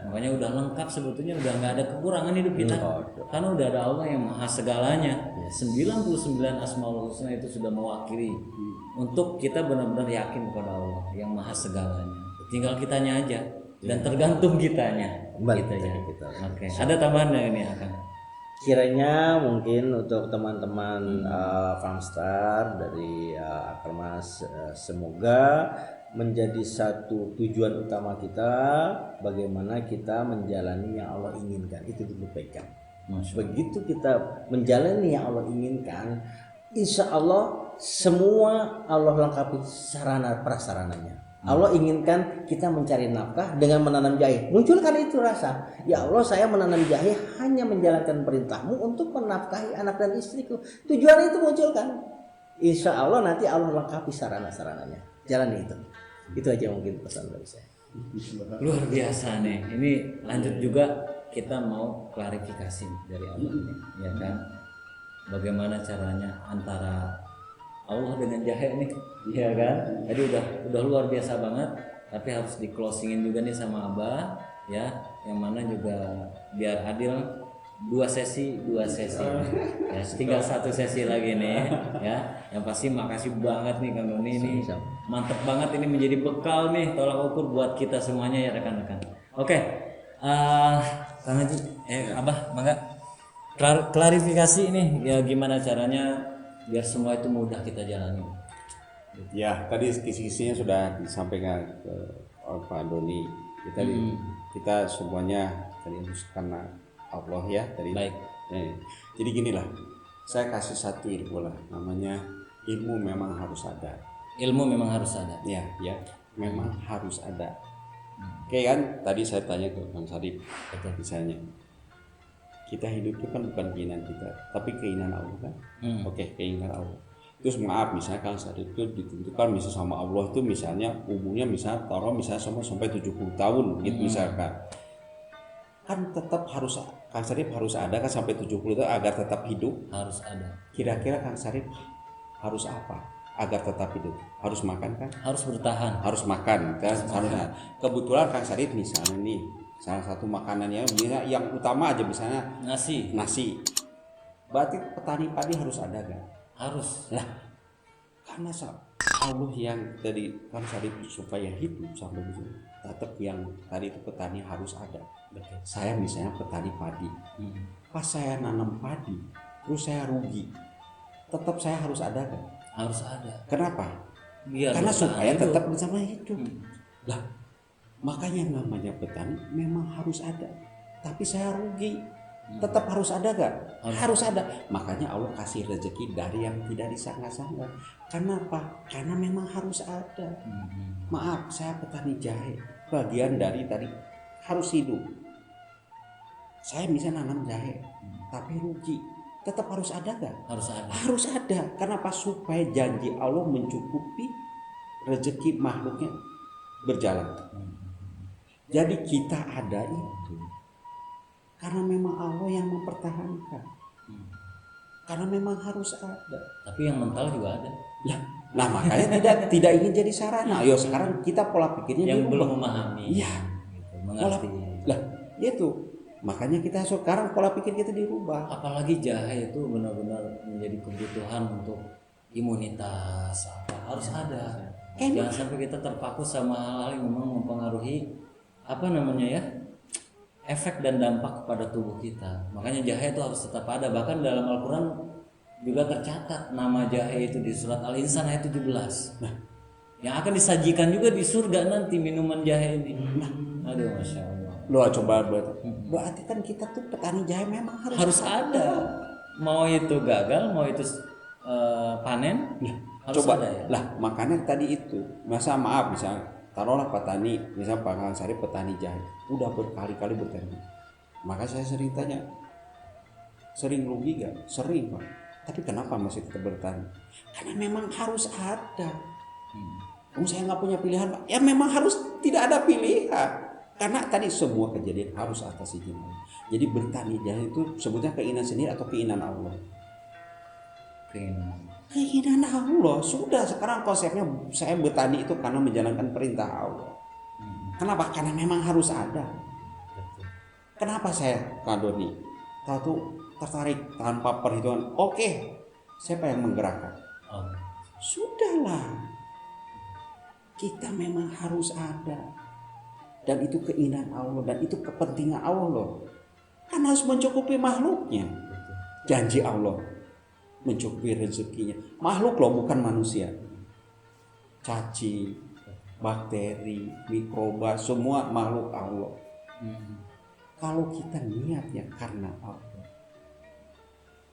Makanya udah lengkap sebetulnya, udah nggak ada kekurangan hidup kita. Karena udah ada Allah yang maha segalanya. 99 asmaul husna itu sudah mewakili untuk kita benar-benar yakin kepada Allah yang maha segalanya. Tinggal kitanya aja dan tergantung kitanya. Gitu ya. Oke. Ada tambahan ini akan? Kiranya mungkin untuk teman-teman Farmstar dari Akermas, semoga menjadi satu tujuan utama kita bagaimana kita menjalani yang Allah inginkan, itu dulu pegang. Begitu kita menjalani yang Allah inginkan, insya Allah semua Allah lengkapi sarana prasarananya. Allah inginkan kita mencari nafkah dengan menanam jahe. Munculkan itu rasa, ya Allah saya menanam jahe hanya menjalankan perintahmu untuk menafkahi anak dan istriku. Tujuan itu munculkan. Insya Allah nanti Allah lengkapi sarana-sarananya. Jalani itu. Itu aja mungkin pesan dari saya. Luar biasa nih. Ini lanjut juga kita mau klarifikasi dari Allah ini, ya kan? Bagaimana caranya antara Allah dengan jahe nih, ya kan? Tadi udah luar biasa banget, tapi harus di closingin juga nih sama Abah, ya, yang mana juga biar adil 2 sesi, ya, tinggal 1 sesi lagi nih, ya. Yang pasti makasih banget nih Kang Doni ini, mantep banget ini menjadi bekal nih tolak ukur buat kita semuanya ya rekan-rekan. Oke, Kang Haji, Abah, mangga klarifikasi ini ya gimana caranya biar semua itu mudah kita jalani. Ya, tadi kisi-kisinya sudah disampaikan ke Pak Doni. Kita semuanya tadi karena Allah ya tadi. Baik. Jadi ginilah, saya kasih satu ilmu lah, namanya ilmu memang harus ada. Ilmu memang harus ada. Ya, memang harus ada. Oke kan, tadi saya tanya ke Bang Sadip, misalnya kita hidup itu kan bukan keinginan kita, tapi keinginan Allah kan. Oke, keinginan Allah. Terus maaf misalnya Kang Sadip itu ditentukan misalnya sama Allah itu misalnya umurnya misalnya taruh misalnya sampai 70 tahun gitu misalkan. Kan tetap harus Kang Sadip harus ada kan sampai 70 tahun agar tetap hidup. Harus ada. Kira-kira Kang Sadip harus apa agar tetap hidup? Harus makan kan? Harus bertahan. Harus makan kan? Harus. Kebetulan Kang Sadip misalnya nih salah satu makanannya misalnya yang utama aja misalnya nasi. Berarti petani padi harus ada kan? Harus. Lah, karena Allah yang tadi kan tadi supaya hidup sampai di sini, tetap yang tadi itu petani harus ada. Saya misalnya petani padi, pas saya nanam padi, terus saya rugi, tetap saya harus ada kan? Harus ada. Kenapa? Biar karena supaya hidup. tetap bersama hidup. Lah, makanya namanya petani memang harus ada, tapi saya rugi, tetap harus ada gak? Harus ada. Makanya Allah kasih rezeki dari yang tidak disangka-sangka. Kenapa? Karena memang harus ada. Maaf, saya petani jahe, bagian dari tadi harus hidup. Saya bisa nanam jahe, tapi rugi, tetap harus ada gak? Harus ada. Harus ada. Kenapa? Supaya janji Allah mencukupi rezeki makhluknya berjalan. Jadi kita ada itu karena memang Allah yang mempertahankan. Karena memang harus ada. Tapi yang mental juga ada. Nah makanya tidak ingin jadi sarana. Ayo sekarang kita pola pikirnya yang dirubah. belum memahami. Iya. Gitu, mengerti. Itu. Makanya kita sekarang pola pikir kita dirubah. Apalagi jahe itu benar-benar menjadi kebutuhan untuk imunitas harus ada. Jangan sampai kita terpaku sama hal-hal yang memang mempengaruhi efek dan dampak kepada tubuh kita. Makanya jahe itu harus tetap ada. Bahkan dalam Al-Quran juga tercatat nama jahe itu di surat Al-Insan ayat 17. Yang akan disajikan juga di surga nanti minuman jahe ini. Aduh, Masya Allah. Loh coba berarti kan kita tuh petani jahe memang harus ada. Mau itu gagal, mau itu panen, harus coba ada ya. Lah makanya tadi itu maaf misalnya taruhlah petani misalnya Pak Kang Sarip petani jahe udah berkali-kali bertani, maka saya sering tanya Sering rugi gak? Sering Pak. Tapi kenapa masih tetap bertani? Karena memang harus ada. Saya nggak punya pilihan Pak. Ya memang harus tidak ada pilihan. Karena tadi semua kejadian harus atas izin Allah. Jadi bertani jahe itu sebutnya keinginan sendiri atau keinginan Allah? Keinginan Allah. Sudah sekarang konsepnya saya bertani itu karena menjalankan perintah Allah. Kenapa? Karena memang harus ada. Kenapa saya Kak Doni tahu tuh tertarik tanpa perhitungan? Oke, siapa yang menggerakkan? Sudahlah. Kita memang harus ada. Dan itu keinginan Allah dan itu kepentingan Allah. Kan harus mencukupi makhluknya. Janji Allah mencukupi rezekinya. Makhluk loh, bukan manusia. Cacing, bakteri, mikroba, semua makhluk Allah. Kalau kita niatnya karena Allah,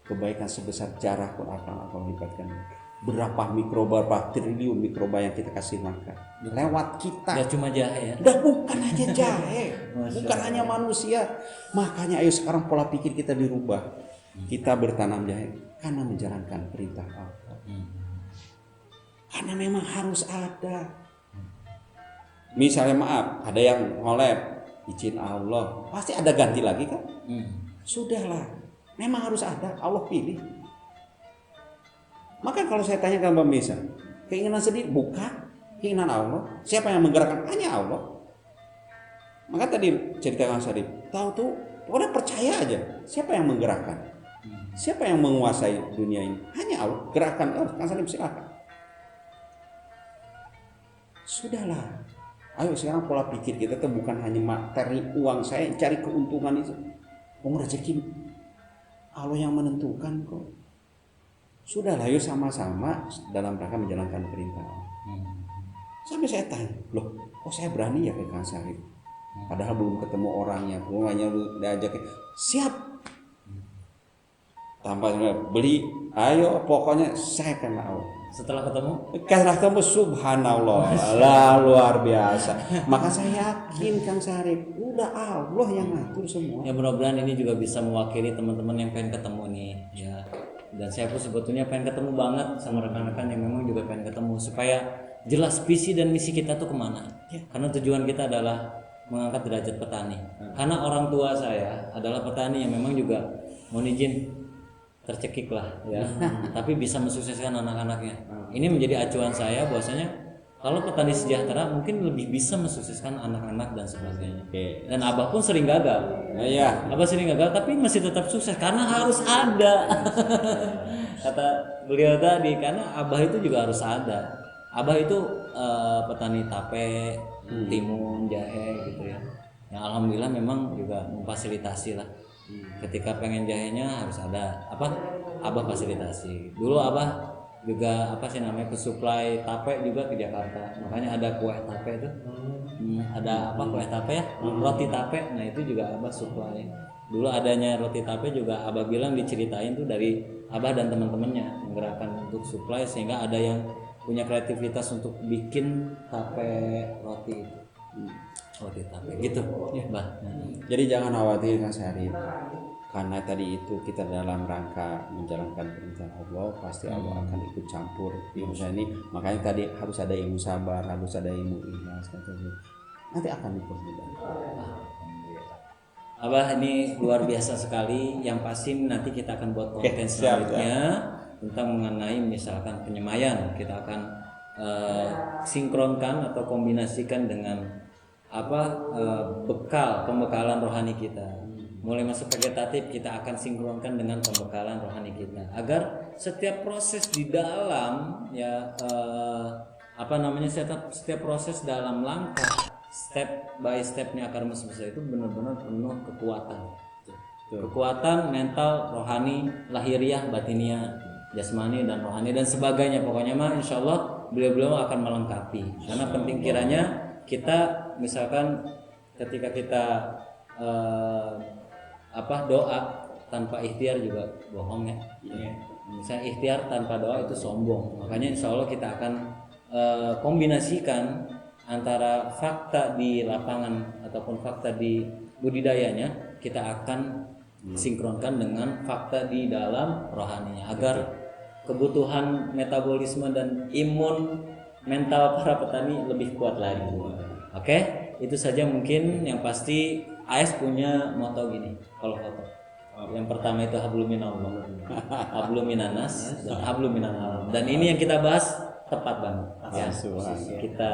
kebaikan sebesar jarah pun akan lipatkan. Berapa mikroba, berapa triliun mikroba yang kita kasih makan lewat kita. Ya cuma jahe ya. Udah bukan hanya jahe, bukan hanya manusia. Makanya ayo sekarang pola pikir kita dirubah. Kita bertanam jahe karena menjalankan perintah Allah. Karena memang harus ada. Misalnya maaf, ada yang ngolep, izin Allah, pasti ada ganti lagi kan? Sudahlah, memang harus ada. Allah pilih. Maka kalau saya tanya ke Mbak Mesa, keinginan sendiri bukan keinginan Allah. Siapa yang menggerakkan? Hanya Allah. Maka tadi cerita Kang Sarip, tahu tuh, pokoknya percaya aja. Siapa yang menggerakkan? Siapa yang menguasai dunia ini? Hanya Allah. Gerakan Kang Sarip silakan. Sudahlah. Ayo sekarang pola pikir kita tuh bukan hanya materi uang, saya cari keuntungan itu. Rezeki Allah yang menentukan kok. Sudahlah, yuk sama-sama dalam rangka menjalankan perintah. Sampai saya tanya, loh, kok saya berani ya ke Kang Sarip? Padahal belum ketemu orangnya, belum hanya diajak. Siap. Tanpa beli, ayo pokoknya saya kena Allah. Setelah ketemu, subhanallah, lah luar biasa. Maka saya yakin Kang Sarip, udah Allah yang ngatur semua. Ya mudah-mudahan ini juga bisa mewakili teman-teman yang pengen ketemu nih, ya. Dan saya pun sebetulnya pengen ketemu banget sama rekan-rekan yang memang juga pengen ketemu supaya jelas visi dan misi kita tuh kemana. Karena tujuan kita adalah mengangkat derajat petani. Karena orang tua saya adalah petani yang memang juga mohon izin tercekik lah ya, tapi bisa mensukseskan anak-anaknya. Ini menjadi acuan saya bahwasanya kalau petani sejahtera mungkin lebih bisa mensukseskan anak-anak dan sebagainya. Dan Abah pun sering gagal. Abah sering gagal tapi masih tetap sukses karena harus ada. Kata beliau tadi, karena Abah itu juga harus ada. Abah itu petani tape, timun, jahe gitu ya. Yang alhamdulillah memang juga memfasilitasi lah. Ketika pengen jahenya harus ada Abah fasilitasi. Dulu Abah juga ke supply tape juga ke Jakarta. Makanya ada kue tape itu. Ada kue tape ya? Roti tape. Nah, itu juga Abah supply. Dulu adanya roti tape juga Abah bilang diceritain tuh dari Abah dan teman-temannya menggerakkan untuk supply sehingga ada yang punya kreativitas untuk bikin tape roti itu. Roti tape gitu ya, Mbah. Jadi jangan khawatir Kang Sarip. Karena tadi itu kita dalam rangka menjalankan perintah Allah, pasti Allah akan ikut campur di usaha ini. Makanya tadi harus ada ilmu sabar, harus ada ilmu ikhlas, nanti akan dipermudah. Abah ini luar biasa sekali. Yang pasti nanti kita akan buat konten selanjutnya tentang mengenai misalkan penyemaian. Kita akan sinkronkan atau kombinasikan dengan pembekalan rohani kita. Mulai masuk vegetatif kita akan sinkronkan dengan pembekalan rohani kita agar setiap proses di dalam setiap proses dalam langkah step by stepnya akar semesta itu benar-benar penuh kekuatan mental, rohani, lahiriah, batiniah, jasmani dan rohani dan sebagainya. Pokoknya mah insyaallah beliau-beliau akan melengkapi. Karena penting kiranya kita misalkan ketika kita doa tanpa ikhtiar juga bohong ya. Misalnya ikhtiar tanpa doa itu sombong. Makanya insya Allah kita akan kombinasikan antara fakta di lapangan ataupun fakta di budidayanya. Kita akan sinkronkan dengan fakta di dalam rohaninya agar kebutuhan metabolisme dan imun mental para petani lebih kuat lagi. Oke, itu saja mungkin. Yang pasti AS punya moto gini kalau foto. Yang pertama itu hablum minallah, hablum minanas, dan hablum minal. Dan ini yang kita bahas tepat banget ya. Kita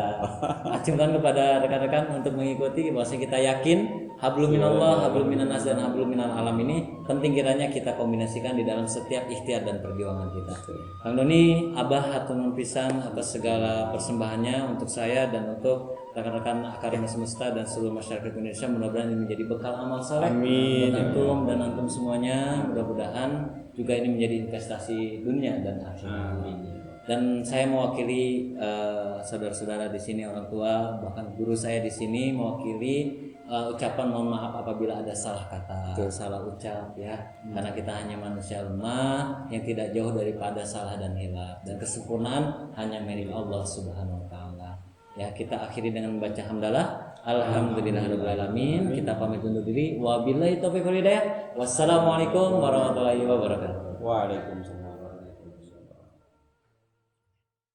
acungkan kepada rekan-rekan untuk mengikuti bahwa kita yakin hablum minallah, hablum minanas, dan hablum minal alam ini penting kiranya kita kombinasikan di dalam setiap ikhtiar dan perjuangan kita. Kang Doni, Abah hatur nuhun pisan atas segala persembahannya untuk saya dan untuk rekan-rekan Akademi Semesta dan seluruh masyarakat Indonesia. Mudah-mudahan ini menjadi bekal amal saleh untuk antum dan antum semuanya. Mudah-mudahan juga ini menjadi investasi dunia dan akhirat. Dan saya mewakili saudara-saudara di sini, orang tua, bahkan guru saya di sini, mewakili ucapan mohon maaf apabila ada salah kata, salah ucap ya. Karena kita hanya manusia lemah yang tidak jauh daripada salah dan hilaf, dan kesempurnaan hanya milik Allah Subhanahu wa taala. Ya, kita akhiri dengan membaca hamdalah. Alhamdulillahirabbil alamin. Kita pamit undur diri. Wabillahi taufiq wal hidayah. Wassalamualaikum warahmatullahi wabarakatuh. Waalaikumsalam.